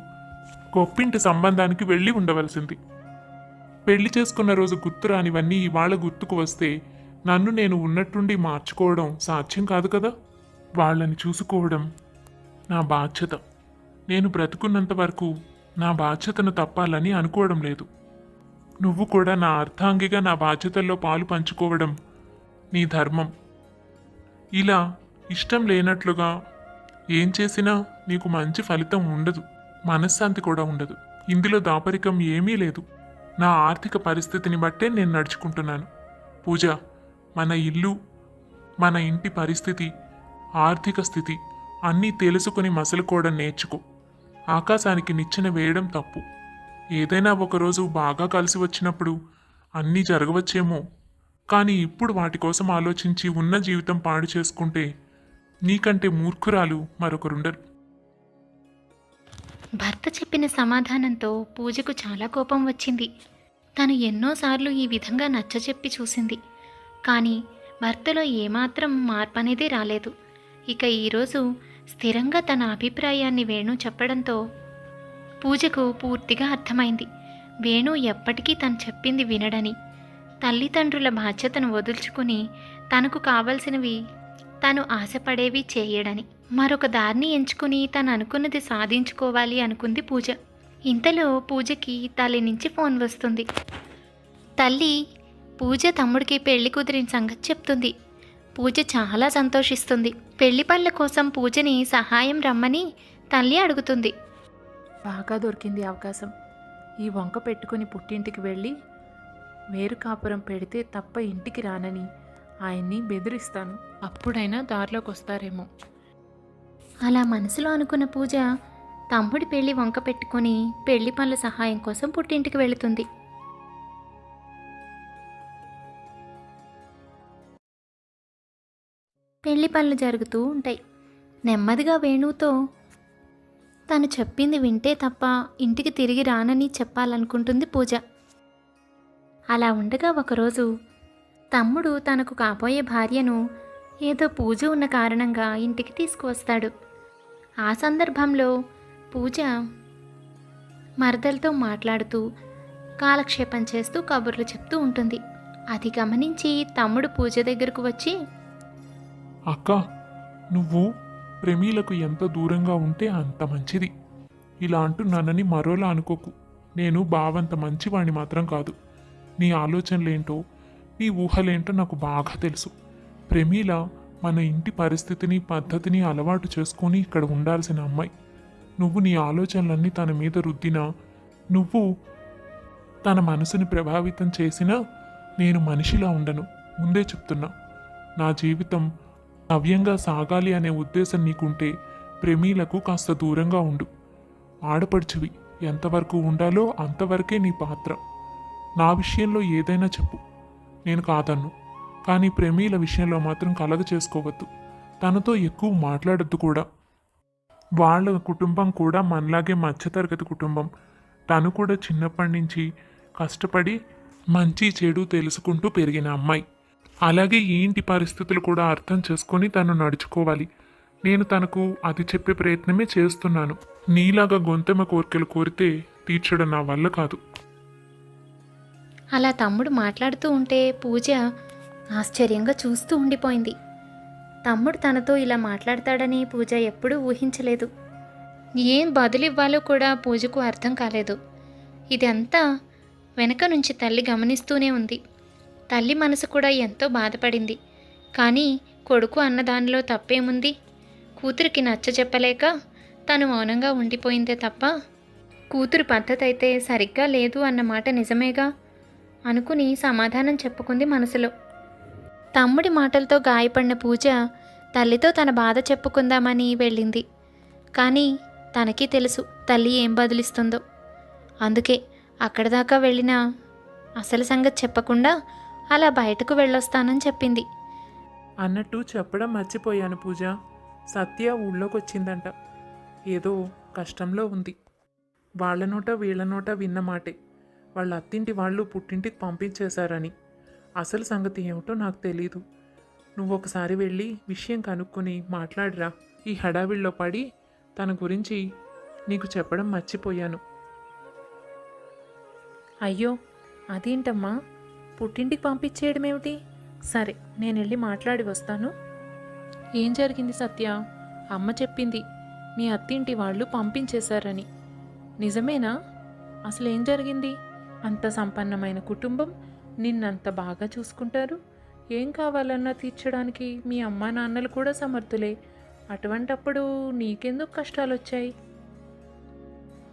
గొప్పింటి సంబంధానికి వెళ్ళి ఉండవలసింది. పెళ్లి చేసుకున్న రోజు గుర్తురానివన్నీ ఇవాళ గుర్తుకు వస్తే నన్ను నేను ఉన్నట్టుండి మార్చుకోవడం సాధ్యం కాదు కదా. వాళ్ళని చూసుకోవడం నా బాధ్యత. నేను బ్రతుకున్నంత వరకు నా బాధ్యతను తప్పాలని అనుకోవడం లేదు. నువ్వు కూడా నా అర్థాంగిగా నా బాధ్యతల్లో పాలు పంచుకోవడం నీ ధర్మం. ఇలా ఇష్టం లేనట్లుగా ఏం చేసినా నీకు మంచి ఫలితం ఉండదు, మనశ్శాంతి కూడా ఉండదు. ఇందులో దాపరికం ఏమీ లేదు. నా ఆర్థిక పరిస్థితిని బట్టే నేను నడుచుకుంటున్నాను. పూజ, మన ఇల్లు, మన ఇంటి పరిస్థితి, ఆర్థిక స్థితి అన్నీ తెలుసుకుని మసలుకోవడం నేర్చుకో. ఆకాశానికి నిచ్చెన వేయడం తప్పు. ఏదైనా ఒకరోజు బాగా కలిసి వచ్చినప్పుడు అన్నీ జరగవచ్చేమో, కానీ ఇప్పుడు వాటి కోసం ఆలోచించి ఉన్న జీవితం పాడు చేసుకుంటే నీకంటే మూర్ఖురాలు మరొకరుండరు. భర్త చెప్పిన సమాధానంతో పూజకు చాలా కోపం వచ్చింది. తను ఎన్నోసార్లు ఈ విధంగా నచ్చచెప్పి చూసింది, కానీ భర్తలో ఏమాత్రం మార్పు అనేది రాలేదు. ఇక ఈరోజు స్థిరంగా తన అభిప్రాయాన్ని వేణు చెప్పడంతో పూజకు పూర్తిగా అర్థమైంది. వేణు ఎప్పటికీ తను చెప్పింది వినడని, తల్లిదండ్రుల బాధ్యతను వదుల్చుకుని తనకు కావలసినవి తను ఆశపడేవి చేయడని, మరొక దారిని ఎంచుకుని తను అనుకున్నది సాధించుకోవాలి అనుకుంది పూజ. ఇంతలో పూజకి తల్లి నుంచి ఫోన్ వస్తుంది. తల్లి పూజ తమ్ముడికి పెళ్లి కుదిరిన సంగతి చెప్తుంది. పూజ చాలా సంతోషిస్తుంది. పెళ్లి పనుల కోసం పూజని సహాయం రమ్మని తల్లి అడుగుతుంది. బాగా దొరికింది అవకాశం. ఈ వంక పెట్టుకుని పుట్టింటికి వెళ్ళి వేరు కాపురం పెడితే తప్ప ఇంటికి రానని ఆయన్ని బెదిరిస్తాను. అప్పుడైనా దారిలోకి వస్తారేమో. అలా మనసులో అనుకున్న పూజ తమ్ముడి పెళ్లి వంక పెట్టుకుని పెళ్లి పనుల సహాయం కోసం పుట్టింటికి వెళుతుంది. పెళ్లి పనులు జరుగుతూ ఉంటాయి. నెమ్మదిగా వేణుతో తను చెప్పింది వింటే తప్ప ఇంటికి తిరిగి రానని చెప్పాలనుకుంటుంది పూజ. అలా ఉండగా ఒకరోజు తమ్ముడు తనకు కాబోయే భార్యను ఏదో పూజ ఉన్న కారణంగా ఇంటికి తీసుకువస్తాడు. ఆ సందర్భంలో పూజ మరదలతో మాట్లాడుతూ కాలక్షేపం చేస్తూ కబుర్లు చెప్తూ ఉంటుంది. అది గమనించి తమ్ముడు పూజ దగ్గరకు వచ్చి, అక్క, నువ్వు ప్రేమీలకు ఎంత దూరంగా ఉంటే అంత మంచిది. ఇలా అంటున్నానని మరోలా అనుకోకు. నేను బావంత మంచివాణ్ణి మాత్రం కాదు. నీ ఆలోచనలేంటో, నీ ఊహలేంటో నాకు బాగా తెలుసు. ప్రేమీల మన ఇంటి పరిస్థితిని పద్ధతిని అలవాటు చేసుకొని ఇక్కడ ఉండాల్సిన అమ్మాయి. నువ్వు నీ ఆలోచనలన్నీ తన మీద రుద్దినా, నువ్వు తన మనసుని ప్రభావితం చేసినా నేను మనిషిలా ఉండను. ముందే చెప్తున్నా. నా జీవితం నవ్యంగా సాగాలి అనే ఉద్దేశం నీకుంటే ప్రేమీలకు కాస్త దూరంగా ఉండు. ఆడపడుచువి, ఎంతవరకు ఉండాలో అంతవరకే నీ పాత్ర. నా విషయంలో ఏదైనా చెప్పు, నేను కాదన్ను. కానీ ప్రేమీల విషయంలో మాత్రం కలగ చేసుకోవద్దు. తనతో ఎక్కువ మాట్లాడద్దు కూడా. వాళ్ళ కుటుంబం కూడా మనలాగే మధ్యతరగతి కుటుంబం. తను కూడా చిన్నప్పటి నుంచి కష్టపడి మంచి చెడు తెలుసుకుంటూ పెరిగిన అమ్మాయి. అలాగే ఈ ఇంటి పరిస్థితులు కూడా అర్థం చేసుకొని తను నడుచుకోవాలి. నేను తనకు అది చెప్పే ప్రయత్నమే చేస్తున్నాను. నీలాగా గొంతెమ కోరికలు కోరితే తీర్చడం నా వల్ల కాదు. అలా తమ్ముడు మాట్లాడుతూ ఉంటే పూజ ఆశ్చర్యంగా చూస్తూ ఉండిపోయింది. తమ్ముడు తనతో ఇలా మాట్లాడతాడని పూజ ఎప్పుడూ ఊహించలేదు. ఏం బదులివ్వాలో కూడా పూజకు అర్థం కాలేదు. ఇదంతా వెనక నుంచి తల్లి గమనిస్తూనే ఉంది. తల్లి మనసు కూడా ఎంతో బాధపడింది. కానీ కొడుకు అన్నదానిలో తప్పేముంది? కూతురికి నచ్చ చెప్పలేక తను మౌనంగా ఉండిపోయిందే తప్ప, కూతురు పద్ధతి అయితే సరిగ్గా లేదు అన్న మాట నిజమేగా అనుకుని సమాధానం చెప్పుకుంది మనసులో. తమ్ముడి మాటలతో గాయపడిన పూజ తల్లితో తన బాధ చెప్పుకుందామని వెళ్ళింది. కానీ తనకి తెలుసు తల్లి ఏం బదులిస్తుందో. అందుకే అక్కడి దాకా వెళ్ళినా అసలు సంగతి చెప్పకుండా అలా బయటకు వెళ్ళొస్తానని చెప్పింది. అన్నట్టు చెప్పడం మర్చిపోయాను పూజ. సత్య ఊళ్ళోకి వచ్చిందంట. ఏదో కష్టంలో ఉంది. వాళ్ళ నోట వీళ్ళ నోట విన్న మాటే వాళ్ళ అత్తింటి వాళ్ళు పుట్టింటికి పంపించేశారని. అసలు సంగతి ఏమిటో నాకు తెలీదు. నువ్వు ఒకసారి వెళ్ళి విషయం కనుక్కొని మాట్లాడిరా. ఈ హడావిడిలో పడి తన గురించి నీకు చెప్పడం మర్చిపోయాను. అయ్యో, అదేంటమ్మా, పుట్టింటికి పంపించేయడం ఏమిటి? సరే, నేను వెళ్ళి మాట్లాడి వస్తాను. ఏం జరిగింది సత్య? అమ్మ చెప్పింది మీ అత్తింటి వాళ్ళు పంపించేశారని. నిజమేనా? అసలు ఏం జరిగింది? అంత సంపన్నమైన కుటుంబం, నిన్నంత బాగా చూసుకుంటారు. ఏం కావాలన్నా తీర్చడానికి మీ అమ్మా నాన్నలు కూడా సమర్థులే. అటువంటప్పుడు నీకెందుకు కష్టాలు వచ్చాయి?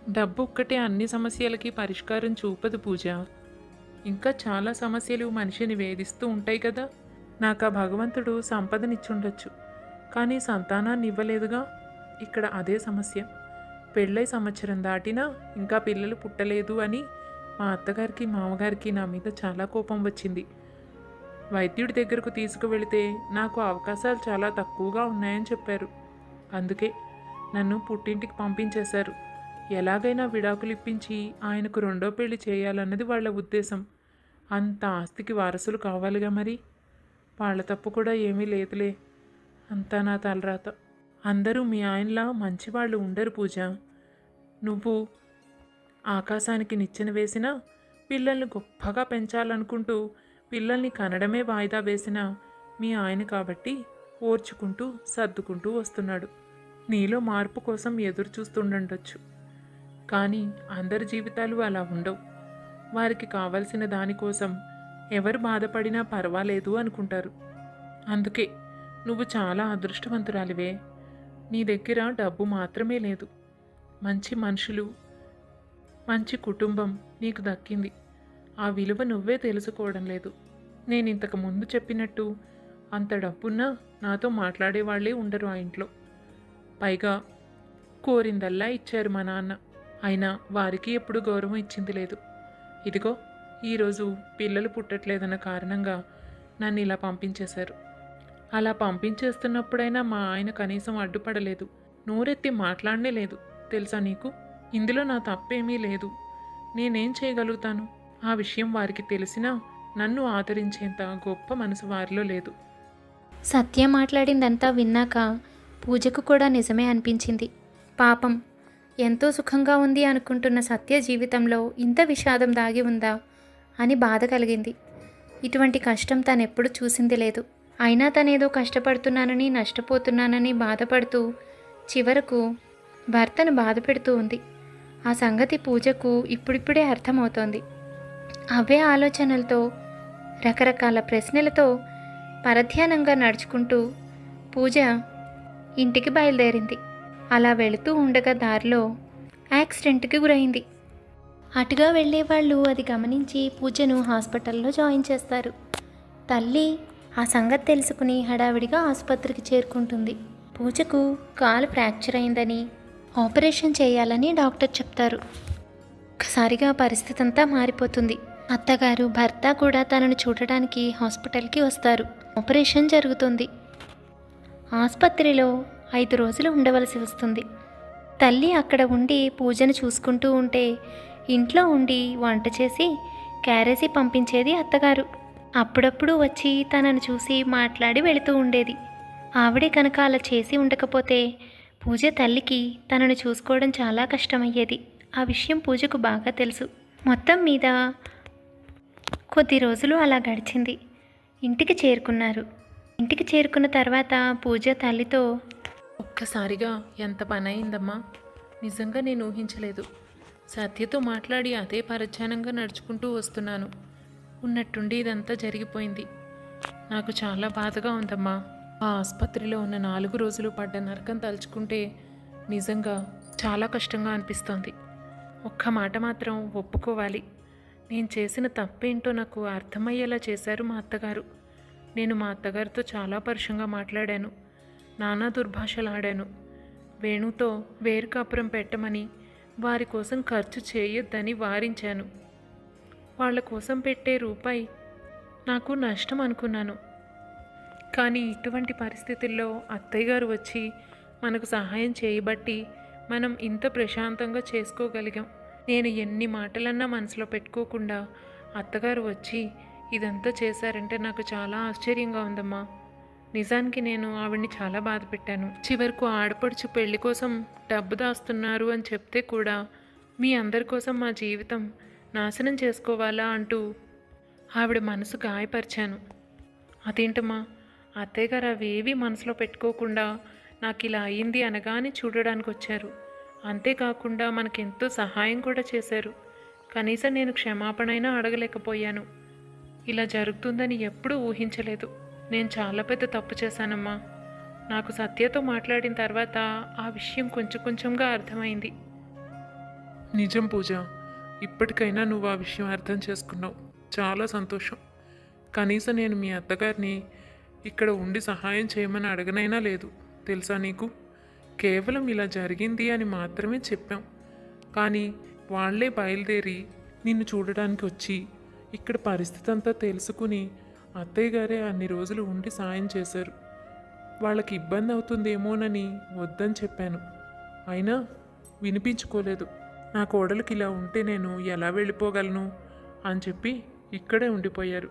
డబ్బు ఒక్కటే అన్ని సమస్యలకి పరిష్కారం చూపదు పూజ. ఇంకా చాలా సమస్యలు మనిషిని వేధిస్తూ ఉంటాయి కదా. నాకు ఆ భగవంతుడు సంపదనిచ్చుండొచ్చు, కానీ సంతానాన్ని ఇవ్వలేదుగా. ఇక్కడ అదే సమస్య. పెళ్ళై సంవత్సరం దాటినా ఇంకా పిల్లలు పుట్టలేదు అని మా అత్తగారికి మామగారికి నా మీద చాలా కోపం వచ్చింది. వైద్యుడి దగ్గరకు తీసుకువెళితే నాకు అవకాశాలు చాలా తక్కువగా ఉన్నాయని చెప్పారు. అందుకే నన్ను పుట్టింటికి పంపించేశారు. ఎలాగైనా విడాకులు ఇప్పించి ఆయనకు రెండో పెళ్లి చేయాలన్నది వాళ్ళ ఉద్దేశం. అంత ఆస్తికి వారసులు కావాలిగా మరి. వాళ్ళ తప్పు కూడా ఏమీ లేదులే, అంతా నా తలరాత. అందరూ మీ ఆయనలా మంచివాళ్ళు ఉండరు పూజ. నువ్వు ఆకాశానికి నిచ్చెన వేసినా, పిల్లల్ని గొప్పగా పెంచాలనుకుంటూ పిల్లల్ని కనడమే వాయిదా వేసిన మీ ఆయన కాబట్టి ఓర్చుకుంటూ సర్దుకుంటూ వస్తున్నాడు. నీలో మార్పు కోసం ఎదురు చూస్తుండొచ్చు, కానీ అందరి జీవితాలు అలా ఉండవు. వారికి కావలసిన దానికోసం ఎవరు బాధపడినా పర్వాలేదు అనుకుంటారు. అందుకే నువ్వు చాలా అదృష్టవంతురాలివే. నీ దగ్గర డబ్బు మాత్రమే లేదు, మంచి మనుషులు, మంచి కుటుంబం నీకు దక్కింది. ఆ విలువ నువ్వే తెలుసుకోవడం లేదు. నేను ఇంతకు ముందు చెప్పినట్టు అంత డబ్బున్నా నాతో మాట్లాడేవాళ్లే ఉండరు ఆ ఇంట్లో. పైగా కోరిందల్లా ఇచ్చారు మా నాన్న, అయినా వారికి ఎప్పుడు గౌరవం ఇచ్చింది లేదు. ఇదిగో ఈరోజు పిల్లలు పుట్టట్లేదన్న కారణంగా నన్ను ఇలా పంపించేశారు. అలా పంపించేస్తున్నప్పుడైనా మా ఆయన కనీసం అడ్డుపడలేదు, నోరెత్తి మాట్లాడనే లేదు. తెలుసా నీకు, ఇందులో నా తప్పేమీ లేదు. నేనేం చేయగలుగుతాను? ఆ విషయం వారికి తెలిసినా నన్ను ఆదరించేంత గొప్ప మనసు వారిలో లేదు. సత్య మాట్లాడిందంతా విన్నాక పూజకు కూడా నిజమే అనిపించింది. పాపం, ఎంతో సుఖంగా ఉంది అనుకుంటున్న సత్య జీవితంలో ఇంత విషాదం దాగి ఉందా అని బాధ కలిగింది. ఇటువంటి కష్టం తనెప్పుడు చూసింది లేదు. అయినా తనేదో కష్టపడుతున్నానని నష్టపోతున్నానని బాధపడుతూ చివరకు భర్తను బాధ పెడుతూ ఉంది. ఆ సంగతి పూజకు ఇప్పుడిప్పుడే అర్థమవుతోంది. అవే ఆలోచనలతో, రకరకాల ప్రశ్నలతో పరధ్యానంగా నడుచుకుంటూ పూజ ఇంటికి బయలుదేరింది. అలా వెళుతూ ఉండగా దారిలో యాక్సిడెంట్కి గురైంది. అటుగా వెళ్ళేవాళ్ళు అది గమనించి పూజను హాస్పిటల్లో జాయిన్ చేస్తారు. తల్లి ఆ సంగతి తెలుసుకుని హడావిడిగా ఆసుపత్రికి చేరుకుంటుంది. పూజకు కాలు ఫ్రాక్చర్ అయిందని, ఆపరేషన్ చేయాలని డాక్టర్ చెప్తారు. ఒక్కసారిగా పరిస్థితి అంతా మారిపోతుంది. అత్తగారు, భర్త కూడా తనను చూడడానికి హాస్పిటల్కి వస్తారు. ఆపరేషన్ జరుగుతుంది. ఆసుపత్రిలో 5 రోజులు ఉండవలసి వస్తుంది. తల్లి అక్కడ ఉండి పూజను చూసుకుంటూ ఉంటే ఇంట్లో ఉండి వంట చేసి క్యారేజీ పంపించేది అత్తగారు. అప్పుడప్పుడు వచ్చి తనను చూసి మాట్లాడి వెళుతూ ఉండేది. ఆవిడే కనుక అలా చేసి ఉండకపోతే పూజ తల్లికి తనను చూసుకోవడం చాలా కష్టమయ్యేది. ఆ విషయం పూజకు బాగా తెలుసు. మొత్తం మీద కొద్ది రోజులు అలా గడిచింది. ఇంటికి చేరుకున్నారు. ఇంటికి చేరుకున్న తర్వాత పూజ తల్లితో, ఒక్కసారిగా ఎంత పని అయిందమ్మా, నిజంగా నేను ఊహించలేదు. సత్యతో మాట్లాడి అదే పరధ్యానంగా నడుచుకుంటూ వస్తున్నాను. ఉన్నట్టుండి ఇదంతా జరిగిపోయింది. నాకు చాలా బాధగా ఉందమ్మా. ఆ ఆసుపత్రిలో ఉన్న 4 రోజులు పడ్డ నరకం తలుచుకుంటే నిజంగా చాలా కష్టంగా అనిపిస్తోంది. ఒక్క మాట మాత్రం ఒప్పుకోవాలి, నేను చేసిన తప్పేంటో నాకు అర్థమయ్యేలా చేశారు మా అత్తగారు. నేను మా అత్తగారితో చాలా పరుషంగా మాట్లాడాను, నానా దుర్భాషలు ఆడాను. వేణుతో వేరు కాపురం పెట్టమని, వారి కోసం ఖర్చు చేయొద్దని వారించాను. వాళ్ళ కోసం పెట్టే రూపాయి నాకు నష్టం అనుకున్నాను. కానీ ఇటువంటి పరిస్థితుల్లో అత్తయ్య గారు వచ్చి మనకు సహాయం చేయబట్టి మనం ఇంత ప్రశాంతంగా చేసుకోగలిగాం. నేను ఎన్ని మాటలన్నా మనసులో పెట్టుకోకుండా అత్తగారు వచ్చి ఇదంతా చేశారంటే నాకు చాలా ఆశ్చర్యంగా ఉందమ్మా. నిజానికి నేను ఆవిడ్ని చాలా బాధ పెట్టాను. చివరకు ఆడపడుచు పెళ్లి కోసం డబ్బు దాస్తున్నారు అని చెప్తే కూడా మీ అందరి కోసం మా జీవితం నాశనం చేసుకోవాలా అంటూ ఆవిడ మనసు గాయపరిచాను. అదేంటమ్మా, అత్తయ్య గారు అవేవి మనసులో పెట్టుకోకుండా నాకు ఇలా అయ్యింది అనగానే చూడడానికి వచ్చారు. అంతేకాకుండా మనకెంతో సహాయం కూడా చేశారు. కనీసం నేను క్షమాపణైనా అడగలేకపోయాను. ఇలా జరుగుతుందని ఎప్పుడూ ఊహించలేదు. నేను చాలా పెద్ద తప్పు చేశానమ్మా. నాకు సత్యతో మాట్లాడిన తర్వాత ఆ విషయం కొంచెం కొంచెంగా అర్థమైంది. నిజం పూజ, ఇప్పటికైనా నువ్వు ఆ విషయం అర్థం చేసుకున్నావు, చాలా సంతోషం. కనీసం నేను మీ అత్తగారిని ఇక్కడ ఉండి సహాయం చేయమని అడగనైనా లేదు, తెలుసా నీకు. కేవలం ఇలా జరిగింది అని మాత్రమే చెప్పాం. కానీ వాళ్లే బయలుదేరి నిన్ను చూడడానికి వచ్చి ఇక్కడ పరిస్థితి అంతా తెలుసుకుని అత్తయ్య గారే అన్ని రోజులు ఉండి సాయం చేశారు. వాళ్ళకి ఇబ్బంది అవుతుందేమోనని వద్దని చెప్పాను, అయినా వినిపించుకోలేదు. నా కోడలికి ఇలా ఉంటే నేను ఎలా వెళ్ళిపోగలను అని చెప్పి ఇక్కడే ఉండిపోయారు.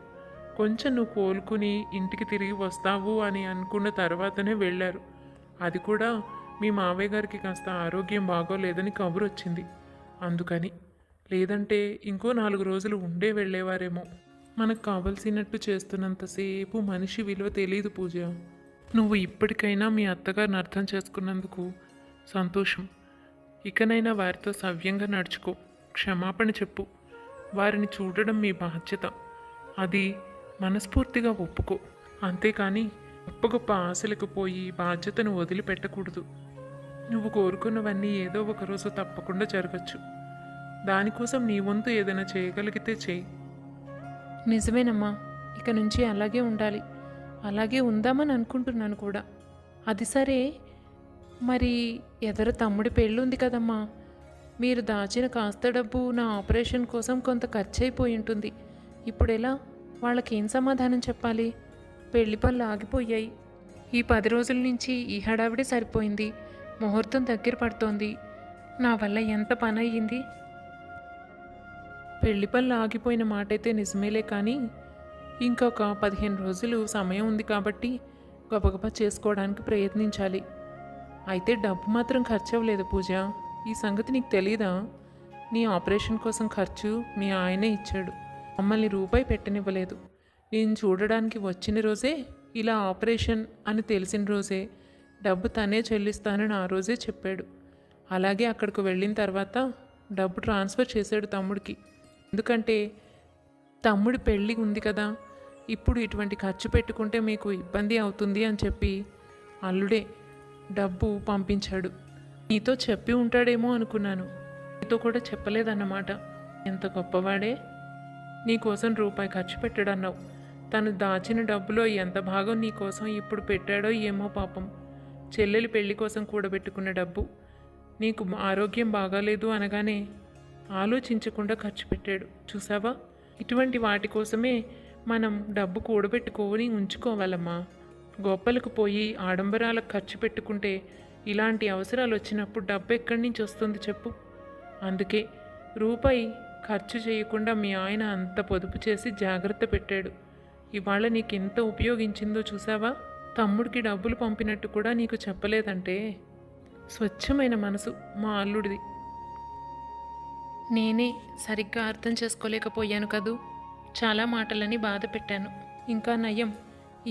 కొంచెం నువ్వు కోలుకుని ఇంటికి తిరిగి వస్తావు అని అనుకున్న తర్వాతనే వెళ్ళారు. అది కూడా మీ మావయ్య గారికి కాస్త ఆరోగ్యం బాగోలేదని కబురు వచ్చింది అందుకని. లేదంటే ఇంకో 4 రోజులు ఉండే వెళ్ళేవారేమో. మనకు కావలసినట్టు చేస్తున్నంతసేపు మనిషి విలువ తెలియదు పూజ. నువ్వు ఇప్పటికైనా మీ అత్తగారిని అర్థం చేసుకున్నందుకు సంతోషం. ఇకనైనా వారితో సవ్యంగా నడుచుకో, క్షమాపణ చెప్పు. వారిని చూడడం మీ బాధ్యత, అది మనస్ఫూర్తిగా ఒప్పుకో. అంతేకాని గొప్ప గొప్ప ఆశలకు పోయి బాధ్యతను వదిలిపెట్టకూడదు. నువ్వు కోరుకున్నవన్నీ ఏదో ఒకరోజు తప్పకుండా జరగచ్చు. దానికోసం నీ వంతు ఏదైనా చేయగలిగితే చేయి. నిజమేనమ్మా, ఇక నుంచి అలాగే ఉండాలి. అలాగే ఉందామని అనుకుంటున్నాను కూడా. అది సరే, మరి ఎదరు తమ్ముడి పెళ్ళుంది కదమ్మా. మీరు దాచిన కాస్త డబ్బు నా ఆపరేషన్ కోసం కొంత ఖర్చు అయిపోయి ఉంటుంది. ఇప్పుడు ఎలా? వాళ్ళకేం సమాధానం చెప్పాలి? పెళ్లి పనులు ఆగిపోయాయి. ఈ 10 రోజుల నుంచి ఈ హడావిడి సరిపోయింది. ముహూర్తం దగ్గర పడుతోంది. నా వల్ల ఎంత పని అయ్యింది. పెళ్లి పనులు ఆగిపోయిన మాటైతే నిజమేలే, కానీ ఇంకొక 15 రోజులు సమయం ఉంది కాబట్టి గబగబా చేసుకోవడానికి ప్రయత్నించాలి. అయితే డబ్బు మాత్రం ఖర్చు అవ్వలేదు పూజ. ఈ సంగతి నీకు తెలీదా? నీ ఆపరేషన్ కోసం ఖర్చు మీ ఆయనే ఇచ్చాడు. మమ్మల్ని రూపాయి పెట్టనివ్వలేదు. నేను చూడడానికి వచ్చిన రోజే, ఇలా ఆపరేషన్ అని తెలిసిన రోజే డబ్బు తనే చెల్లిస్తానని ఆ రోజే చెప్పాడు. అలాగే అక్కడికి వెళ్ళిన తర్వాత డబ్బు ట్రాన్స్ఫర్ చేశాడు తమ్ముడికి. ఎందుకంటే తమ్ముడి పెళ్ళి ఉంది కదా, ఇప్పుడు ఇటువంటి ఖర్చు పెట్టుకుంటే మీకు ఇబ్బంది అవుతుంది అని చెప్పి అల్లుడే డబ్బు పంపించాడు. నీతో చెప్పి ఉంటాడేమో అనుకున్నాను, నీతో కూడా చెప్పలేదన్నమాట. ఎంత గొప్పవాడే. నీకోసం రూపాయి ఖర్చు పెట్టాడన్నావు. తను దాచిన డబ్బులో ఎంత భాగం నీకోసం ఇప్పుడు పెట్టాడో ఏమో పాపం. చెల్లెలి పెళ్లి కోసం కూడబెట్టుకున్న డబ్బు నీకు ఆరోగ్యం బాగాలేదు అనగానే ఆలోచించకుండా ఖర్చు పెట్టాడు. చూసావా, ఇటువంటి వాటి కోసమే మనం డబ్బు కూడబెట్టుకొని ఉంచుకోవాలమ్మా. గొప్పలకు పోయి ఆడంబరాలకు ఖర్చు పెట్టుకుంటే ఇలాంటి అవసరాలు వచ్చినప్పుడు డబ్బు ఎక్కడి నుంచి వస్తుంది చెప్పు. అందుకే రూపాయి ఖర్చు చేయకుండా మీ ఆయన అంత పొదుపు చేసి జాగ్రత్త పెట్టాడు. ఇవాళ నీకు ఎంత ఉపయోగించిందో చూసావా. తమ్ముడికి డబ్బులు పంపినట్టు కూడా నీకు చెప్పలేదంటే స్వచ్ఛమైన మనసు మా అల్లుడిది. నేనే సరిగ్గా అర్థం చేసుకోలేకపోయాను కదూ. చాలా మాటలని బాధ పెట్టాను. ఇంకా నయం,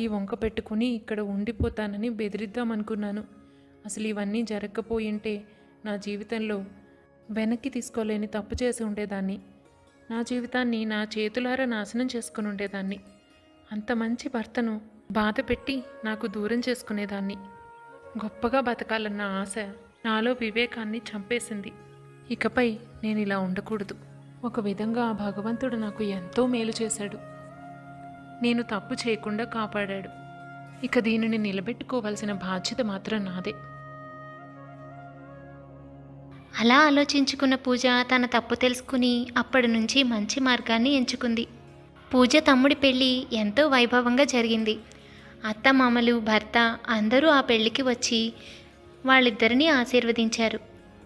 ఈ వంక పెట్టుకుని ఇక్కడ ఉండిపోతానని బెదిరిద్దామనుకున్నాను. అసలు ఇవన్నీ జరగకపోయింటే నా జీవితంలో వెనక్కి తీసుకోలేని తప్పు చేసి ఉండేదాన్ని. నా జీవితాన్ని నా చేతులారా నాశనం చేసుకుని ఉండేదాన్ని. అంత మంచి భర్తను బాధ పెట్టి నాకు దూరం చేసుకునేదాన్ని. గొప్పగా బతకాలన్న ఆశ నాలో వివేకాన్ని చంపేసింది. ఇకపై నేను ఇలా ఉండకూడదు. ఒక విధంగా ఆ భగవంతుడు నాకు ఎంతో మేలు చేశాడు. నేను తప్పు చేయకుండా కాపాడాడు. ఇక దీనిని నిలబెట్టుకోవాల్సిన బాధ్యత మాత్రం నాదే. అలా ఆలోచించుకున్న పూజ తన తప్పు తెలుసుకుని అప్పటి నుంచి మంచి మార్గాన్ని ఎంచుకుంది. పూజ తమ్ముడి పెళ్ళి ఎంతో వైభవంగా జరిగింది. అత్తమామలు, భర్త అందరూ ఆ పెళ్ళికి వచ్చి వాళ్ళిద్దరినీ ఆశీర్వదించారు.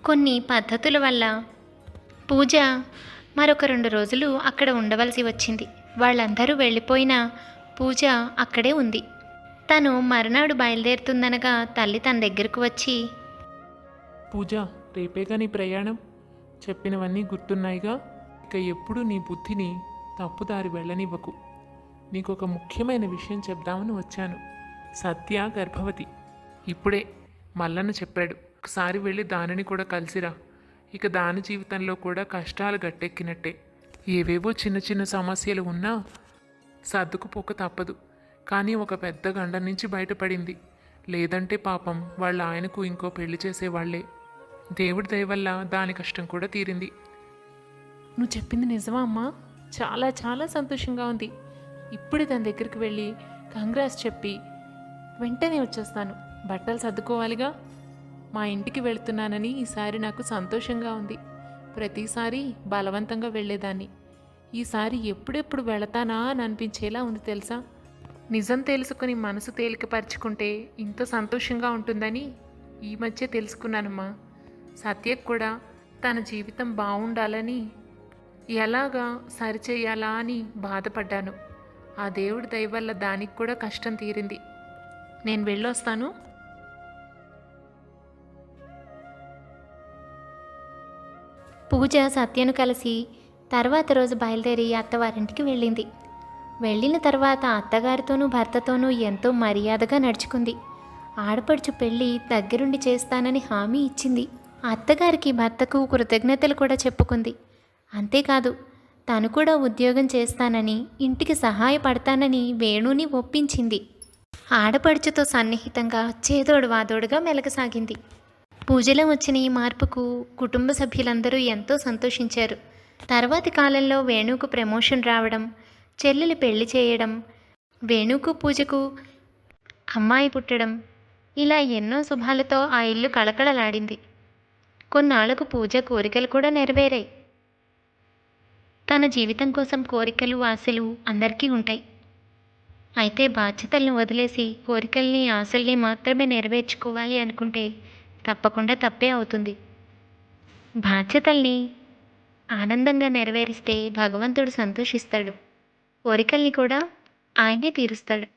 కొన్ని పద్ధతుల వల్ల పూజ మరొక 2 రోజులు అక్కడ ఉండవలసి వచ్చింది. వాళ్ళందరూ వెళ్ళిపోయినా పూజ అక్కడే ఉంది. తను మరునాడు బయలుదేరుతుందనగా తల్లి తన దగ్గరకు వచ్చి, పూజ, రేపేగా నీ ప్రయాణం. చెప్పినవన్నీ గుర్తున్నాయిగా. ఇక ఎప్పుడు నీ బుద్ధిని తప్పుదారి వెళ్ళనివ్వకు. నీకు ఒక ముఖ్యమైన విషయం చెప్దామని వచ్చాను. సత్య గర్భవతి. ఇప్పుడే మల్లన్న చెప్పాడు. ఒకసారి వెళ్ళి దానిని కూడా కలిసిరా. ఇక దాని జీవితంలో కూడా కష్టాలు గట్టెక్కినట్టే. ఏవేవో చిన్న చిన్న సమస్యలు ఉన్నా సర్దుకుపోక తప్పదు. కానీ ఒక పెద్ద గండం నుంచి బయటపడింది. లేదంటే పాపం వాళ్ళ ఆయనకు ఇంకో పెళ్లి చేసేవాళ్లే. దేవుడి దయ వల్ల దాని కష్టం కూడా తీరింది. నువ్వు చెప్పింది నిజమా అమ్మా? చాలా చాలా సంతోషంగా ఉంది. ఇప్పుడే తన దగ్గరికి వెళ్ళి కంగ్రాట్స్ చెప్పి వెంటనే వచ్చేస్తాను. బట్టలు సర్దుకోవాలిగా. మా ఇంటికి వెళుతున్నానని ఈసారి నాకు సంతోషంగా ఉంది. ప్రతిసారి బలవంతంగా వెళ్ళేదాన్ని. ఈసారి ఎప్పుడెప్పుడు వెళతానా అని అనిపించేలా ఉంది తెలుసా. నిజం తెలుసుకుని మనసు తేలికపరుచుకుంటే ఇంత సంతోషంగా ఉంటుందని ఈ మధ్య తెలుసుకున్నానమ్మా. సత్యకు కూడా తన జీవితం బాగుండాలని ఎలాగా సరిచేయాలా అని బాధపడ్డాను. ఆ దేవుడి దయ వల్ల దానికి కూడా కష్టం తీరింది. నేను వెళ్ళొస్తాను. పూజ సత్యను కలిసి తర్వాత రోజు బయలుదేరి అత్తవారింటికి వెళ్ళింది. వెళ్ళిన తర్వాత అత్తగారితోనూ భర్తతోనూ ఎంతో మర్యాదగా నడుచుకుంది. ఆడపడుచు పెళ్ళి దగ్గరుండి చేస్తానని హామీ ఇచ్చింది. అత్తగారికి భర్తకు కృతజ్ఞతలు కూడా చెప్పుకుంది. అంతేకాదు తను కూడా ఉద్యోగం చేస్తానని, ఇంటికి సహాయపడతానని వేణుని ఒప్పించింది. ఆడపడుచుతో సన్నిహితంగా చేదోడు వాదోడుగా మెలకసాగింది. పూజలో వచ్చిన ఈ మార్పుకు కుటుంబ సభ్యులందరూ ఎంతో సంతోషించారు. తర్వాతి కాలంలో వేణుకు ప్రమోషన్ రావడం, చెల్లెలి పెళ్లి చేయడం, వేణుకు పూజకు అమ్మాయి పుట్టడం, ఇలా ఎన్నో శుభాలతో ఆ ఇల్లు కళకళలాడింది. కొన్నాళ్లకు పూజ కోరికలు కూడా నెరవేరాయి. తన జీవితం కోసం కోరికలు, ఆశలు అందరికీ ఉంటాయి. అయితే బాధ్యతలను వదిలేసి కోరికల్ని, ఆశల్ని మాత్రమే నెరవేర్చుకోవాలి అనుకుంటే తప్పకుండా తప్పే అవుతుంది. బాధ్యతల్ని ఆనందంగా నెరవేరిస్తే భగవంతుడు సంతోషిస్తాడు. కోరికల్ని కూడా ఆయనే తీరుస్తాడు.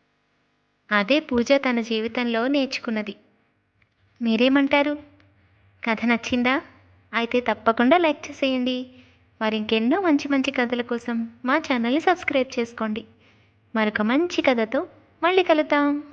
అదే పూజ తన జీవితంలో నేర్చుకున్నది. మీరేమంటారు? కథ నచ్చిందా? అయితే తప్పకుండా లైక్ చేసేయండి. మరింకెన్నో మంచి మంచి కథల కోసం మా ఛానల్ని సబ్స్క్రైబ్ చేసుకోండి. మరొక మంచి కథతో మళ్ళీ కలుద్దాం.